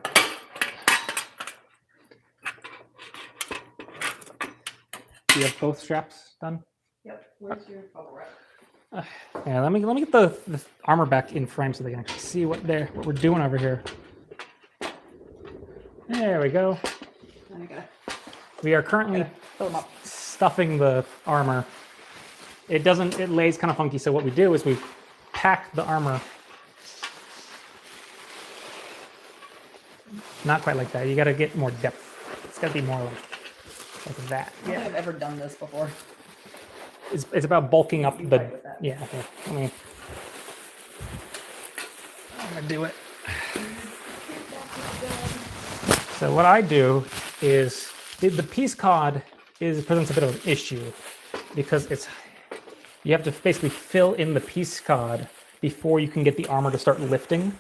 Do you have both straps done? Yep. Where's your bubble wrap? Yeah. Let me get the armor back in frame so they can actually see what we're doing over here. There we go. We are currently fill them up. Stuffing the armor. It lays kind of funky, so what we do is we pack the armor. Not quite like that. You got to get more depth. It's got to be more like that. I don't think I've ever done this before. It's about bulking up the. Yeah. Okay. I'm gonna do it. So what I do is the piece cod presents a bit of an issue because you have to basically fill in the piece cod before you can get the armor to start lifting.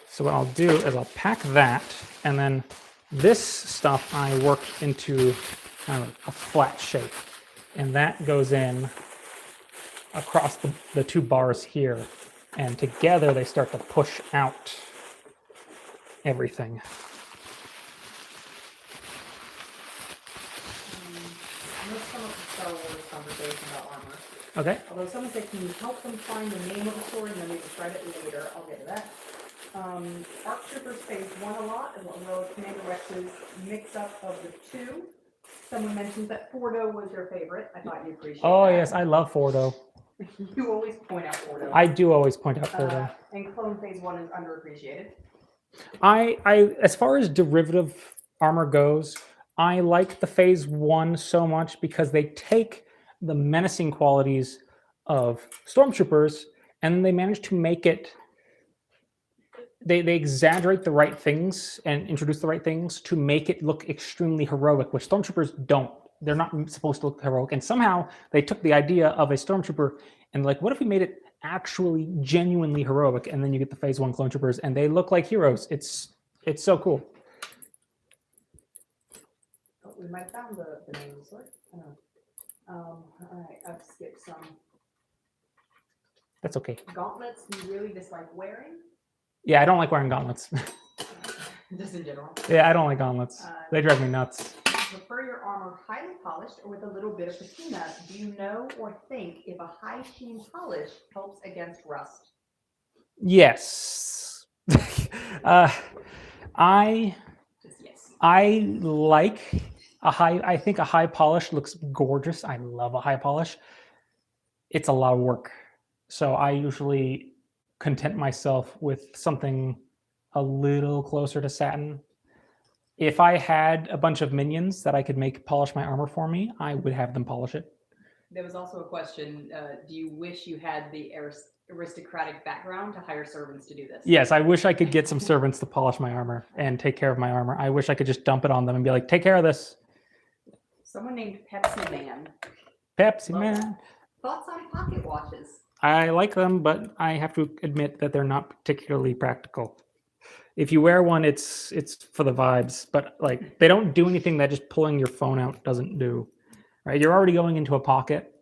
So what I'll do is I'll pack that, and then this stuff I work into kind of a flat shape, and that goes in across the two bars here, and together they start to push out everything. Okay. Although someone said, can you help them find the name of the story and then we can try it later? I'll get to that. Arc Troopers Phase 1 a lot, as well as Commander Rex's mix-up of the two. Someone mentioned that Fordo was their favorite. I thought you'd appreciate that. Oh, yes, I love Fordo. You always point out Fordo. I do always point out Fordo. And Clone Phase 1 is underappreciated. As far as derivative armor goes, I like the Phase 1 so much because they take the menacing qualities of stormtroopers and they manage to make it. They exaggerate the right things and introduce the right things to make it look extremely heroic, which stormtroopers don't. They're not supposed to look heroic. And somehow they took the idea of a stormtrooper and like, what if we made it actually genuinely heroic, and then you get the phase 1 clone troopers and they look like heroes. It's so cool. Oh, we might have found the name of the sword. All right, I've skipped some. That's okay. Gauntlets you really dislike wearing? Yeah, I don't like wearing gauntlets. Just in general. Yeah, I don't like gauntlets. They drive me nuts. Do you prefer your armor highly polished or with a little bit of patina? Do you know or think if a high sheen polish helps against rust? Yes. I Just yes. like a high. I think a high polish looks gorgeous. I love a high polish. It's a lot of work, so I usually content myself with something a little closer to satin. If I had a bunch of minions that I could make polish my armor for me, I would have them polish it. There was also a question, do you wish you had the aristocratic background to hire servants to do this? Yes, I wish I could get some servants to polish my armor and take care of my armor. I wish I could just dump it on them and be like, take care of this. Someone named Pepsi Man. Pepsi Love Man. that. Thoughts on pocket watches? I like them, but I have to admit that they're not particularly practical. If you wear one, it's for the vibes, but like they don't do anything that just pulling your phone out doesn't do. Right? You're already going into a pocket.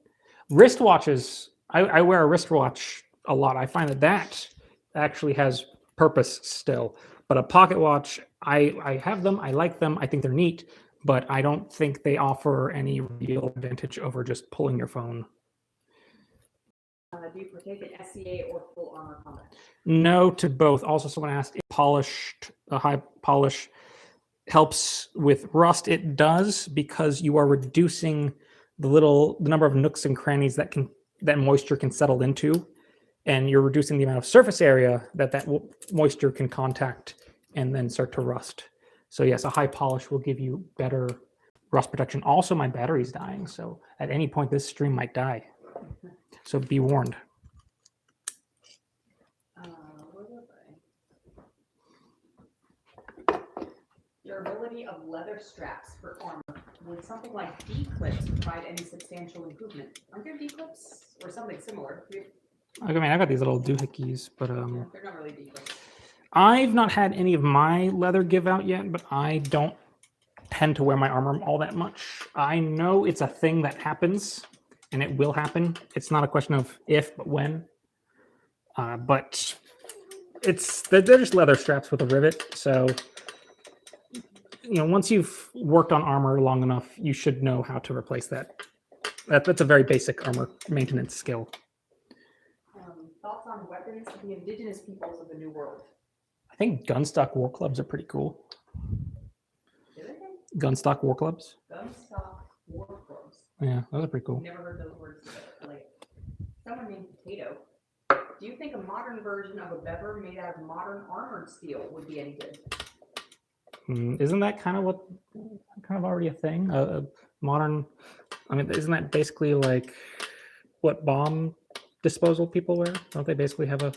Wristwatches, I wear a wristwatch a lot. I find that actually has purpose still. But a pocket watch, I have them, I like them, I think they're neat, but I don't think they offer any real advantage over just pulling your phone. Do you partake in SCA or full armor combat? No to both. Also, someone asked if a high polish helps with rust. It does, because you are reducing the number of nooks and crannies that moisture can settle into, and you're reducing the amount of surface area that moisture can contact and then start to rust. So yes, a high polish will give you better rust protection. Also, my battery's dying, so at any point this stream might die. So be warned. Where was I? Durability of leather straps for armor. Would something like D-clips provide any substantial improvement? Aren't there D-clips or something similar? I mean, I've got these little doohickeys, but They're not really D-clips. I've not had any of my leather give out yet, but I don't tend to wear my armor all that much. I know it's a thing that happens, and it will happen. It's not a question of if, but when. But they're just leather straps with a rivet. So, once you've worked on armor long enough, you should know how to replace that. That's a very basic armor maintenance skill. Thoughts on weapons of the indigenous peoples of the New World? I think gunstock war clubs are pretty cool. Gunstock war clubs? Gunstock war clubs. Yeah, those are pretty cool. Never heard those words before. Someone named Potato. Do you think a modern version of a bever made out of modern armored steel would be any good? Isn't that kind of already a thing? Modern, I mean, isn't that basically like what bomb disposal people wear? Don't they basically have a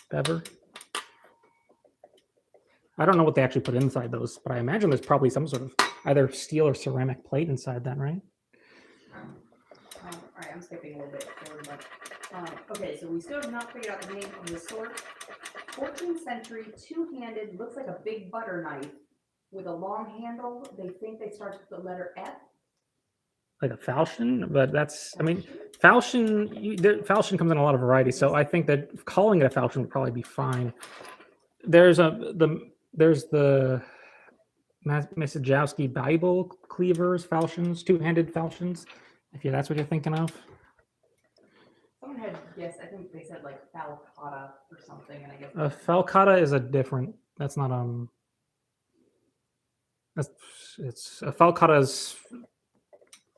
bever? I don't know what they actually put inside those, but I imagine there's probably some sort of either steel or ceramic plate inside that, right? All right, I'm skipping a little bit forward, okay, so we still have not figured out the name of the sword. 14th century, two-handed, looks like a big butter knife with a long handle. They think they start with the letter F. Like a falchion, but that's, I mean, falchion comes in a lot of varieties, so I think that calling it a falchion would probably be fine. There's the Masajowski Bible cleavers, falchions, two-handed falchions, if that's what you're thinking of. Someone had guessed, I think they said like falcata or something, and I guess A falcata is a different. That's not it's a falcata is.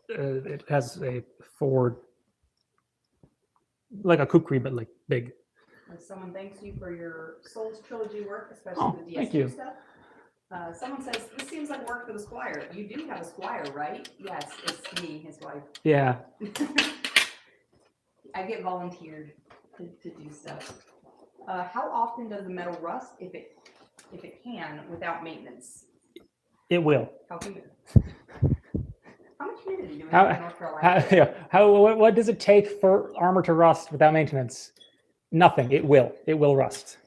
It has a forward, like a kukri, but like big. Someone thanks you for your Souls trilogy work, especially the DS2 stuff. Someone says, this seems like work for the squire. You do have a squire, right? Yes, it's me, his wife. Yeah. I get volunteered to do stuff. How often does the metal rust, if it can, without maintenance? It will. How humid? How much humidity do we have in North Carolina? What does it take for armor to rust without maintenance? Nothing. It will rust.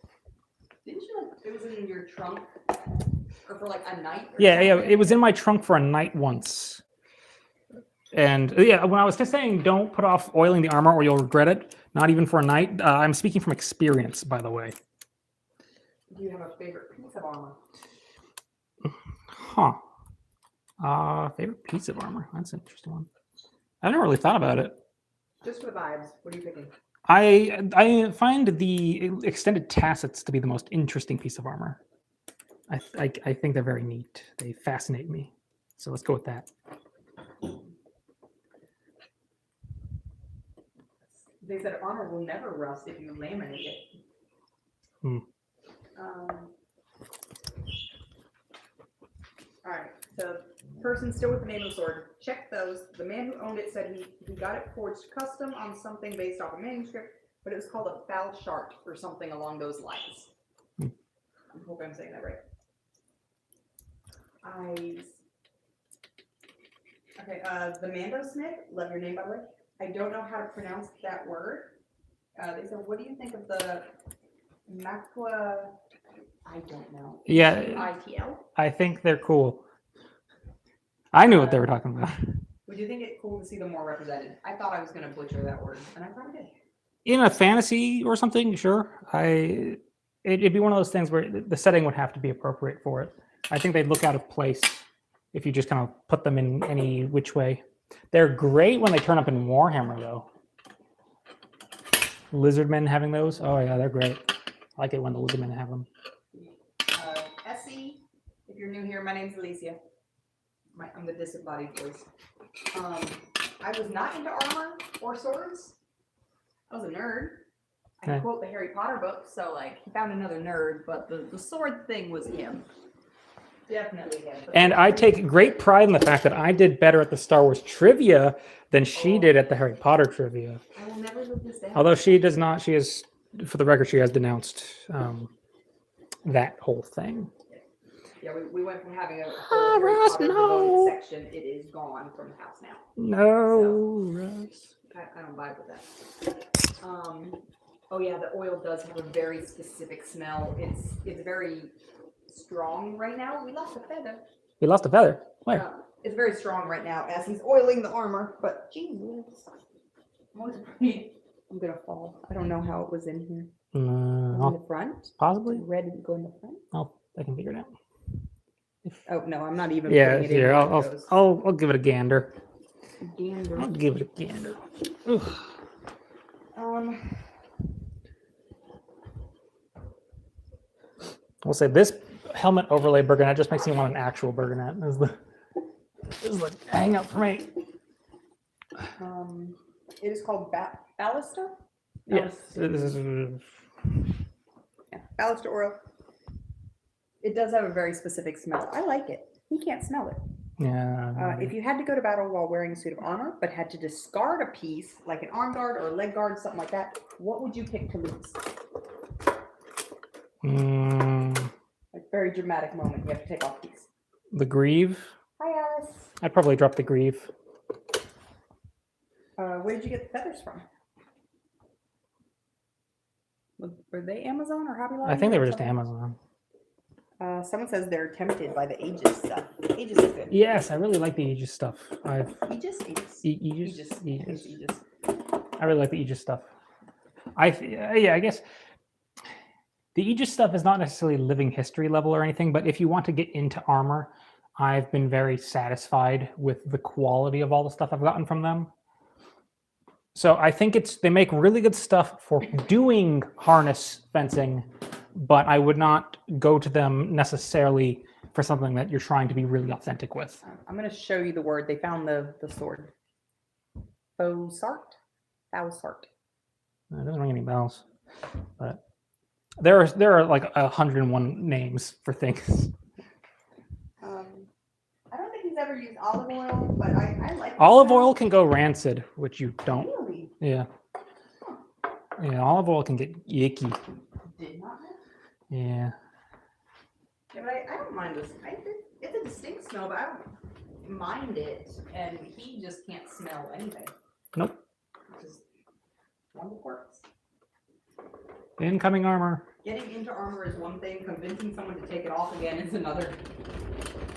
Didn't you like it was in your trunk or for like a night? Or Yeah, something? it was in my trunk for a night once. And yeah, when I was just saying don't put off oiling the armor or you'll regret it, not even for a night, I'm speaking from experience, by the way. Do you have a favorite piece of armor? Huh. Favorite piece of armor? That's an interesting one. I've never really thought about it. Just for the vibes, what are you picking? I find the extended tassets to be the most interesting piece of armor. I think they're very neat. They fascinate me. So let's go with that. They said armor will never rust if you laminate it. Hmm. All right, so person still with the name of the sword. Check those. The man who owned it said he got it forged custom on something based off a manuscript, but it was called a foul shart or something along those lines. Hmm. I hope I'm saying that right. Eyes. Okay, the Mando Smith, love your name by the way. I don't know how to pronounce that word. They said, what do you think of the Macua? I don't know. Yeah, ITL? I think they're cool. I knew what they were talking about. Would you think it cool to see them more represented? I thought I was going to butcher that word, and I probably did. In a fantasy or something, sure. It'd be one of those things where the setting would have to be appropriate for it. I think they'd look out of place if you just kind of put them in any which way. They're great when they turn up in Warhammer, though. Lizardmen having those? Oh, yeah, they're great. I like it when the lizardmen have them. Essie, if you're new here, my name's Alicia. I'm the disembodied voice. I was not into armor or swords. I was a nerd. I can quote the Harry Potter book, so like he found another nerd, but the sword thing was him. Definitely him. And I take great pride in the fact that I did better at the Star Wars trivia than she did at the Harry Potter trivia. I will never live this down. Although she does not, she is, for the record, she has denounced that whole thing. Yeah, we went from having a whole Harry Potter devoted section. It is gone from the house now. No, so, Russ. I don't vibe with that. Oh yeah, the oil does have a very specific smell. It's very strong right now. We lost a feather. We lost a feather. Where? It's very strong right now as he's oiling the armor. But Jesus, I'm gonna fall. I don't know how it was in here. In the front? Possibly. Red didn't go in the front. Oh, I can figure it out. Oh no, I'm not even. Yeah, putting it here. in I'll give it a gander. Gander. I'll give it a gander. Ugh. We'll say this helmet overlay Burgonet just makes me want an actual Burgonet. This is the hangout for me. It is called Ballista. Yes. Ballista oil. It does have a very specific smell. I like it. He can't smell it. Yeah. If you had to go to battle while wearing a suit of armor, but had to discard a piece, like an arm guard or a leg guard, something like that, what would you pick to lose? Like very dramatic moment. You have to take off a piece. The greave. Hi, Alice. I'd probably drop the greave. Where did you get the feathers from? Were they Amazon or Hobby Lobby? I think they were just Amazon. Someone says they're tempted by the Aegis stuff. Aegis is good. Yes, I really like the Aegis stuff. Aegis. I really like the Aegis stuff. I guess the Aegis stuff is not necessarily living history level or anything, but if you want to get into armor, I've been very satisfied with the quality of all the stuff I've gotten from them. So I think they make really good stuff for doing harness fencing, but I would not go to them necessarily for something that you're trying to be really authentic with. I'm going to show you the word. They found the sword. Faux-sart? Faux-sart. It doesn't ring any bells, but there are like 101 names for things. I don't think he's ever used olive oil, but I like olive oil can go rancid, which you don't. Really? Yeah. Yeah, olive oil can get icky. Did not know. Yeah. Yeah, but I don't mind this. It's a distinct smell, but I don't mind it. And he just can't smell anything. Nope. Just one quirks. Incoming armor. Getting into armor is one thing. Convincing someone to take it off again is another.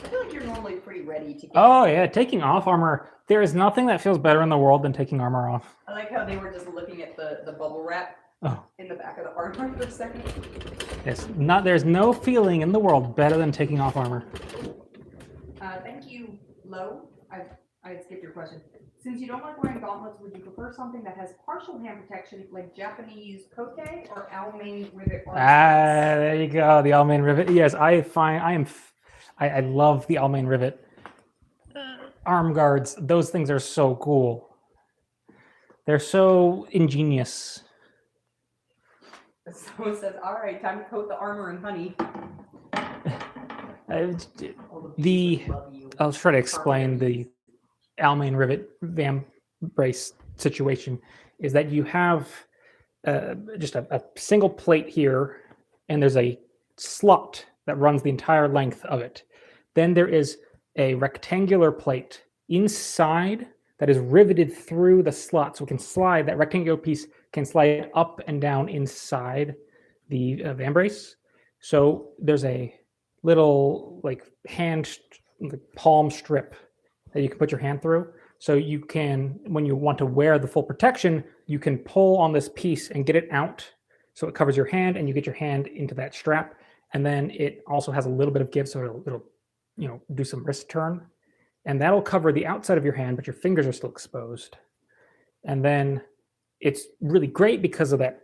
I feel like you're normally pretty ready to get. Oh yeah, taking off armor. There is nothing that feels better in the world than taking armor off. I like how they were just looking at the bubble wrap in the back of the armor for a second. Yes, there's no feeling in the world better than taking off armor. Thank you, Lo. I skipped your question. Since you don't like wearing gauntlets, would you prefer something that has partial hand protection, like Japanese kote or Almain rivet? There you go, the Almain rivet. Yes, I love the Almain rivet. Arm guards, those things are so cool. They're so ingenious. Someone says, "All right, time to coat the armor in honey." I'll try to explain the Almain rivet vambrace situation. Is that you have just a single plate here, and there's a slot that runs the entire length of it. Then there is a rectangular plate inside that is riveted through the slot, so it can slide. That rectangular piece can slide up and down inside the vambrace. So there's a little palm strip that you can put your hand through. So you can, when you want to wear the full protection, you can pull on this piece and get it out so it covers your hand, and you get your hand into that strap. And then it also has a little bit of give, so it'll do some wrist turn, and that'll cover the outside of your hand, but your fingers are still exposed. And then it's really great because of that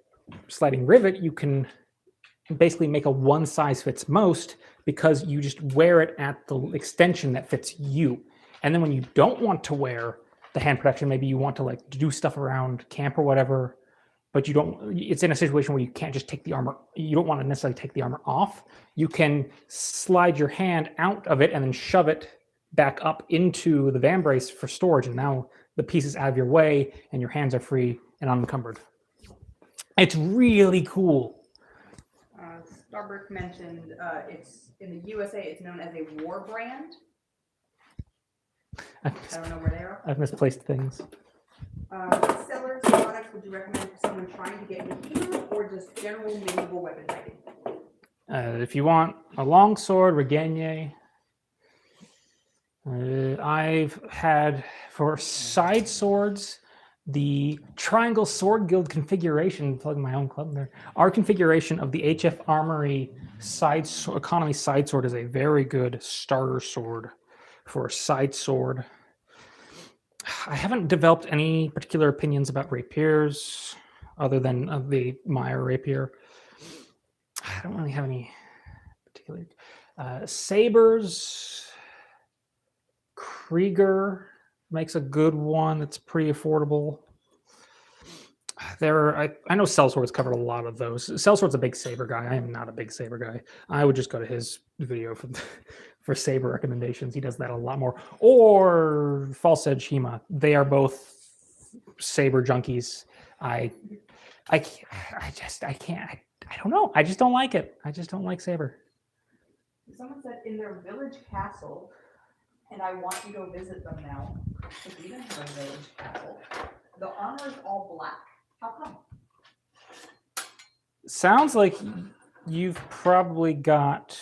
sliding rivet. You can basically make a one size fits most, because you just wear it at the extension that fits you. And then when you don't want to wear the hand protection, maybe you want to do stuff around camp or whatever, but it's in a situation where you can't just take the armor. You don't want to necessarily take the armor off. You can slide your hand out of it and then shove it back up into the vambrace for storage. And now the piece is out of your way and your hands are free and unencumbered. It's really cool. Starbrick mentioned it's in the USA, it's known as a war brand. I don't know where they are. I've misplaced things. Sellers and products would you recommend for someone trying to get into HEMA or just general medieval weapon fighting? If you want a long sword, Regagne. I've had, for side swords, the Triangle Sword Guild configuration, plugging my own club there. Our configuration of the HF Armory economy side sword is a very good starter sword for a side sword. I haven't developed any particular opinions about rapiers other than the Meyer rapier. I don't really have any particular sabers. Krieger makes a good one that's pretty affordable. I know Sellsword's covered a lot of those. Sellsword's a big saber guy. I am not a big saber guy. I would just go to his video for saber recommendations. He does that a lot more. Or False Edge HEMA. They are both saber junkies. I don't know. I just don't like it. I just don't like saber. Someone said in their village castle, and I want to go visit them now. If you don't have a village castle, the armor is all black. How come? Sounds like you've probably got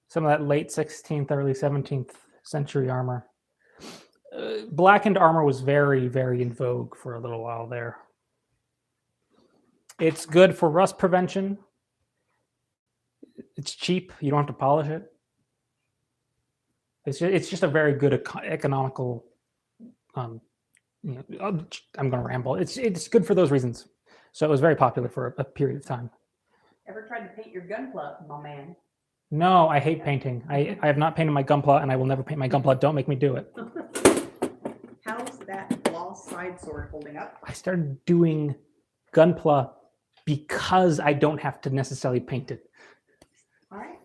some of that late 16th, early 17th century armor. Blackened armor was very, very in vogue for a little while there. It's good for rust prevention. It's cheap. You don't have to polish it. It's just a very good economical. I'm going to ramble. It's good for those reasons. So it was very popular for a period of time. Ever tried to paint your gunpla, my man? No, I hate painting. I have not painted my gunpla, and I will never paint my gunpla. Don't make me do it. How's that gloss side sword holding up? I started doing gunpla because I don't have to necessarily paint it. All right.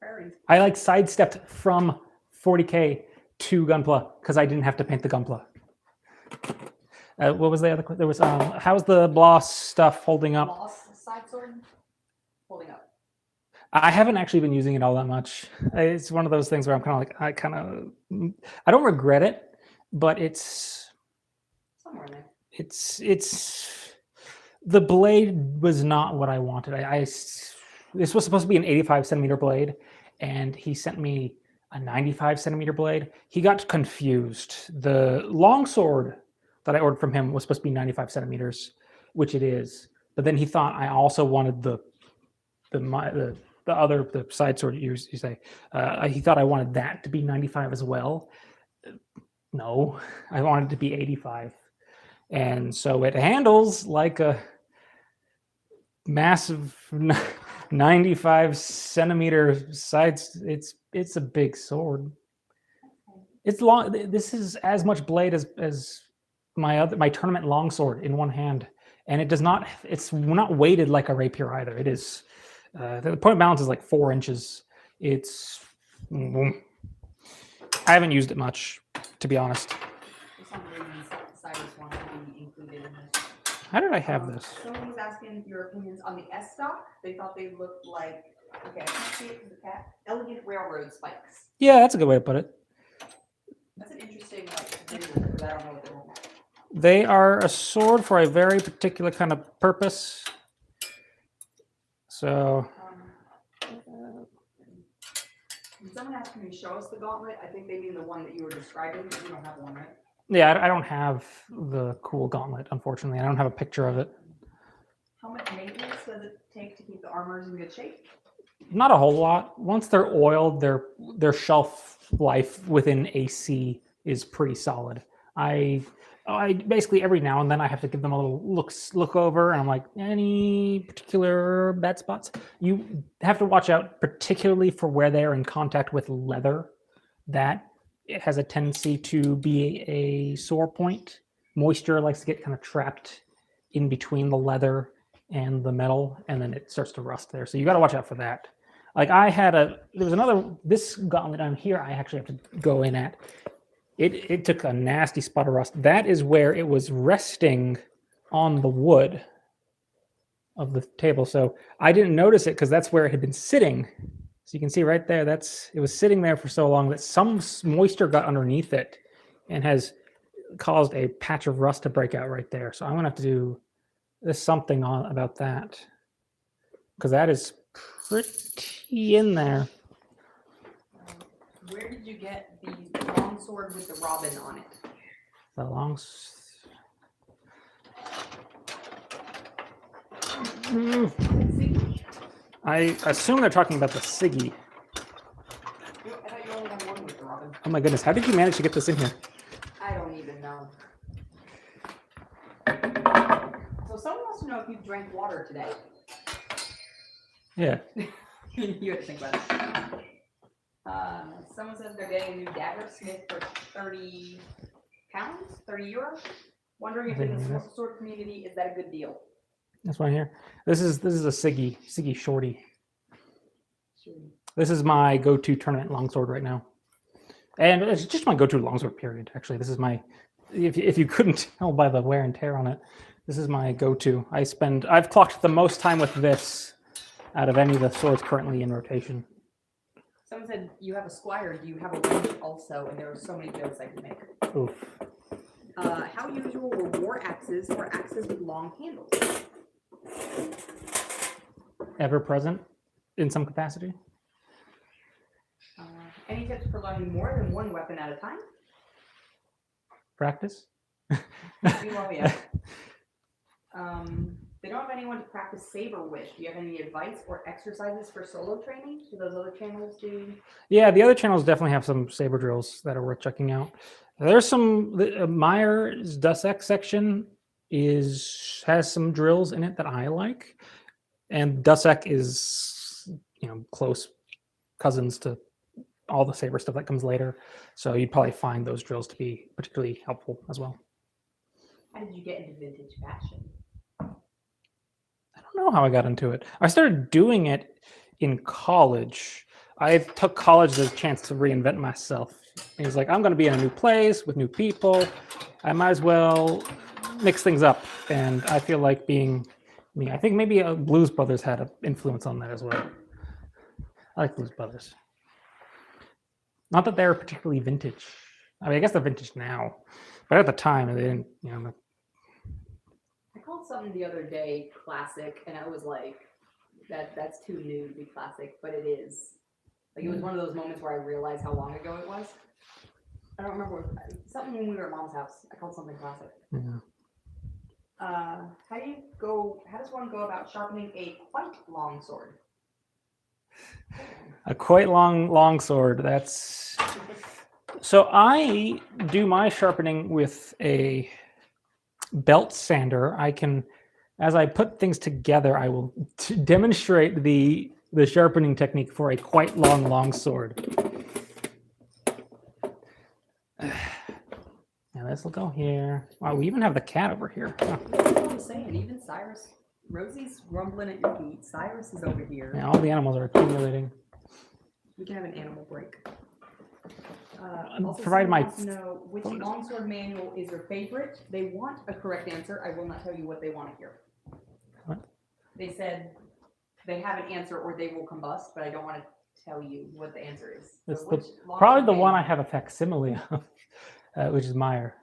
Very. I sidestepped from 40K to gunpla because I didn't have to paint the gunpla. What was the other? There was how's the Bloss stuff holding up? Bloss side sword holding up. I haven't actually been using it all that much. It's one of those things where I'm kind of like I don't regret it, but it's somewhere in there. It's The blade was not what I wanted. This was supposed to be an 85 centimeter blade, and he sent me a 95 centimeter blade. He got confused. The longsword that I ordered from him was supposed to be 95 centimeters, which it is. But then he thought I also wanted the side sword you say. He thought I wanted that to be 95 as well. No, I wanted it to be 85. And so it handles like a massive 95 centimeter sides. It's a big sword. It's long. This is as much blade as my tournament longsword in one hand, and it does not. It's not weighted like a rapier either. It is. The point of balance is like 4 inches. It's. I haven't used it much, to be honest. For some reason, Cyrus wanted to be included in this. How did I have this? Someone was asking your opinions on the S stock. They thought they looked like, okay, I can't see it because the cat, elegant railroad spikes. Yeah, that's a good way to put it. That's an interesting visual because I don't know what they're looking at. They are a sword for a very particular kind of purpose. So. Someone asked me to show us the gauntlet. I think they mean the one that you were describing. You don't have one, right? Yeah, I don't have the cool gauntlet, unfortunately. I don't have a picture of it. How much maintenance does it take to keep the armors in good shape? Not a whole lot. Once they're oiled, their shelf life within AC is pretty solid. I basically every now and then I have to give them a little look over, and I'm like, any particular bad spots? You have to watch out, particularly for where they're in contact with leather. That it has a tendency to be a sore point. Moisture likes to get kind of trapped in between the leather and the metal, and then it starts to rust there. So you got to watch out for that. Like there was another, this gauntlet on here I actually have to go in at. It took a nasty spot of rust. That is where it was resting on the wood of the table. So I didn't notice it because that's where it had been sitting. So you can see right there, it was sitting there for so long that some moisture got underneath it and has caused a patch of rust to break out right there. So I'm gonna have to do something about that because that is pretty in there. Where did you get the long sword with the robin on it? The long. I assume they're talking about the Siggy. I thought you only had one with the robin. Oh my goodness, how did you manage to get this in here? I don't even know. So someone wants to know if you drank water today. Yeah. You have to think about it. Someone says they're getting a new dagger smith for 30 pounds, 30 euros. Wondering if in the sword community, is that a good deal? That's one here. This is a Siggy Shorty. This is my go-to tournament longsword right now. And it's just my go-to longsword period, actually. This is my, if you couldn't tell by the wear and tear on it, this is my go-to. I've clocked the most time with this out of any of the swords currently in rotation. Someone said, you have a squire, do you have a wrench also? And there are so many jokes I can make. Oof. How usual were war axes or axes with long handles? Ever present in some capacity. Any tips for learning more than one weapon at a time? Practice. Well, yeah. They don't have anyone to practice saber with. Do you have any advice or exercises for solo training? Do those other channels do? Yeah, the other channels definitely have some saber drills that are worth checking out. There's some Meyer's Dusek section has some drills in it that I like, and Dusek is close cousins to all the saber stuff that comes later, so you'd probably find those drills to be particularly helpful as well. How did you get into vintage fashion? I don't know how I got into it. I started doing it in college. I took college as a chance to reinvent myself. And he's like, I'm going to be in a new place with new people. I might as well mix things up. And I feel like being me. I think maybe Blues Brothers had an influence on that as well. I like Blues Brothers. Not that they're particularly vintage. I mean, I guess they're vintage now, but at the time they didn't. I called called something the other day classic, and I was like, that's too new to be classic, but it is. Like, it was one of those moments where I realized how long ago it was. I don't remember something when we were at Mom's house. I called something classic. Yeah. How does one go about sharpening a quite long sword? A quite long sword. That's so I do my sharpening with a belt sander. I can, as I put things together, I will demonstrate the sharpening technique for a quite long sword. Now this will go here. Wow, we even have the cat over here. Huh. That's what I'm saying. Even Cyrus, Rosie's grumbling at your feet. Cyrus is over here. Yeah, all the animals are accumulating. We can have an animal break. Provide my. To know which longsword manual is your favorite. They want a correct answer. I will not tell you what they want to hear. What? They said they have an answer or they will combust, but I don't want to tell you what the answer is. It's So probably the one I have a facsimile of, which is Meyer.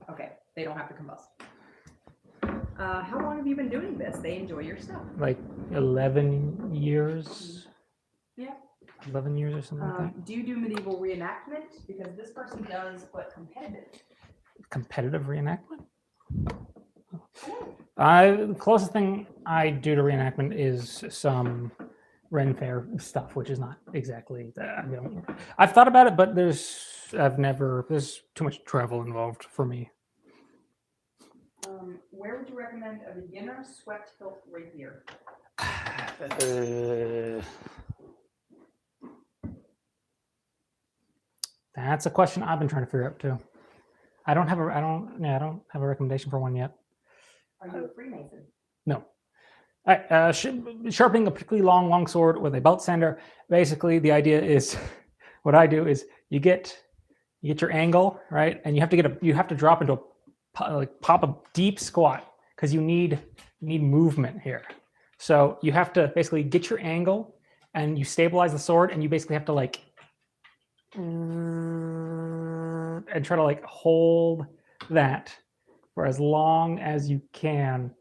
Okay, they don't have to combust. How long have you been doing this? They enjoy your stuff. Like 11 years. Yeah. 11 years or something like that. Do you do medieval reenactment? Because this person does, but competitive. Competitive reenactment? The closest thing I do to reenactment is some Ren Fair stuff, which is not exactly that. I've thought about it, but there's too much travel involved for me. Where would you recommend a beginner swept hilt rapier? That's a question I've been trying to figure out too. I don't have a recommendation for one yet. Are you a Freemason? No. All right, sharpening a particularly long sword with a belt sander. Basically, the idea is, what I do is you get your angle right, and you have to drop into pop a deep squat because you need movement here. So you have to basically get your angle, and you stabilize the sword, and you basically have to and try to hold that for as long as you can,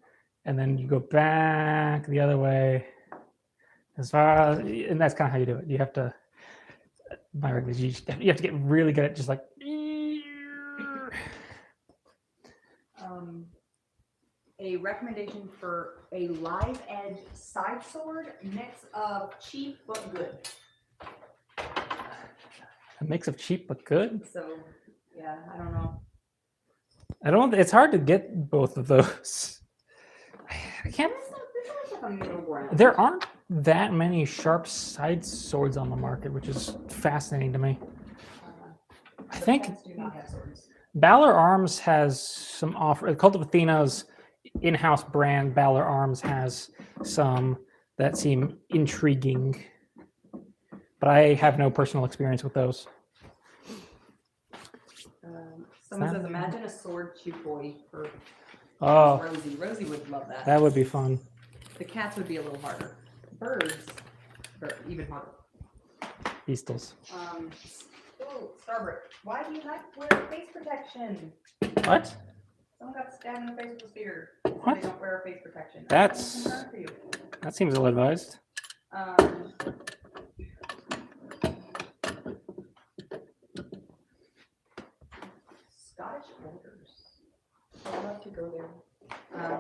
and then you go back the other way as far, and that's kind of how you do it. You have to, you have to get really good at just a recommendation for a live edge side sword, mix of cheap but good. A mix of cheap but good. So, yeah, I don't know. It's hard to get both of those. I can't. There aren't that many sharp side swords on the market, which is fascinating to me. I think Balor Arms has some offer. Cult of Athena's in-house brand, Balor Arms, has some that seem intriguing, but I have no personal experience with those. Someone says, imagine a sword chew boy for Rosie. Rosie would love that. That would be fun. The cats would be a little harder. Birds are even harder. Beastles. Starbrick, why do you not wear face protection? What? Someone got stabbed in the face with a spear. What? They don't wear face protection. That seems ill-advised. Scottish borders. I'd love to go there.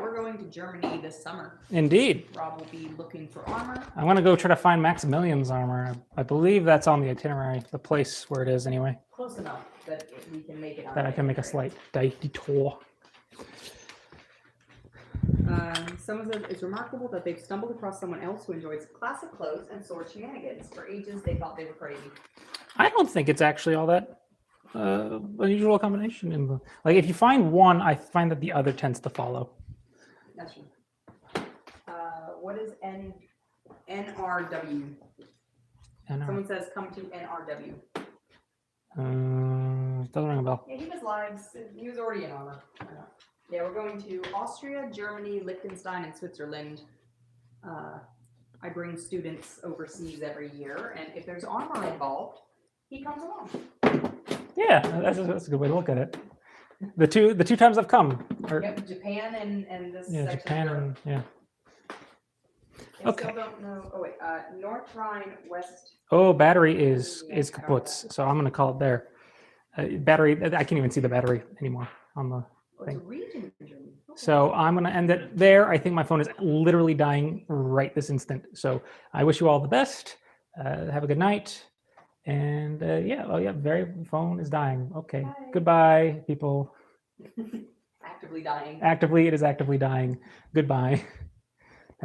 We're going to Germany this summer. Indeed. Rob will be looking for armor. I'm going to go try to find Maximilian's armor. I believe that's on the itinerary, the place where it is anyway. Close enough that we can make it. That I can make a slight detour. Someone says it's remarkable that they've stumbled across someone else who enjoys classic clothes and sword shenanigans. For ages, they thought they were crazy. I don't think it's actually all that unusual combination. If you find one, I find that the other tends to follow. That's true. What is NRW? Someone says come to NRW. Doesn't ring a bell. Yeah, he was lives. He was already in armor. Yeah, we're going to Austria, Germany, Liechtenstein, and Switzerland. I bring students overseas every year, and if there's armor involved, he comes along. Yeah, that's a good way to look at it. The two times I've come. Yep, Japan and this Yeah, section Japan of and Europe. yeah. I Okay. still don't know. Oh wait, North Rhine, West. Oh, battery is Yeah, I don't know kaputs, so I'm gonna call it there. Battery. I can't even see the battery anymore on the. Oh, it's a region in Germany. Okay. So I'm going to end it there. I think my phone is literally dying right this instant. So I wish you all the best. Have a good night. And yeah, oh yeah, phone is dying. Okay, Bye. goodbye, people. Actively dying. Actively, it is actively dying. Goodbye.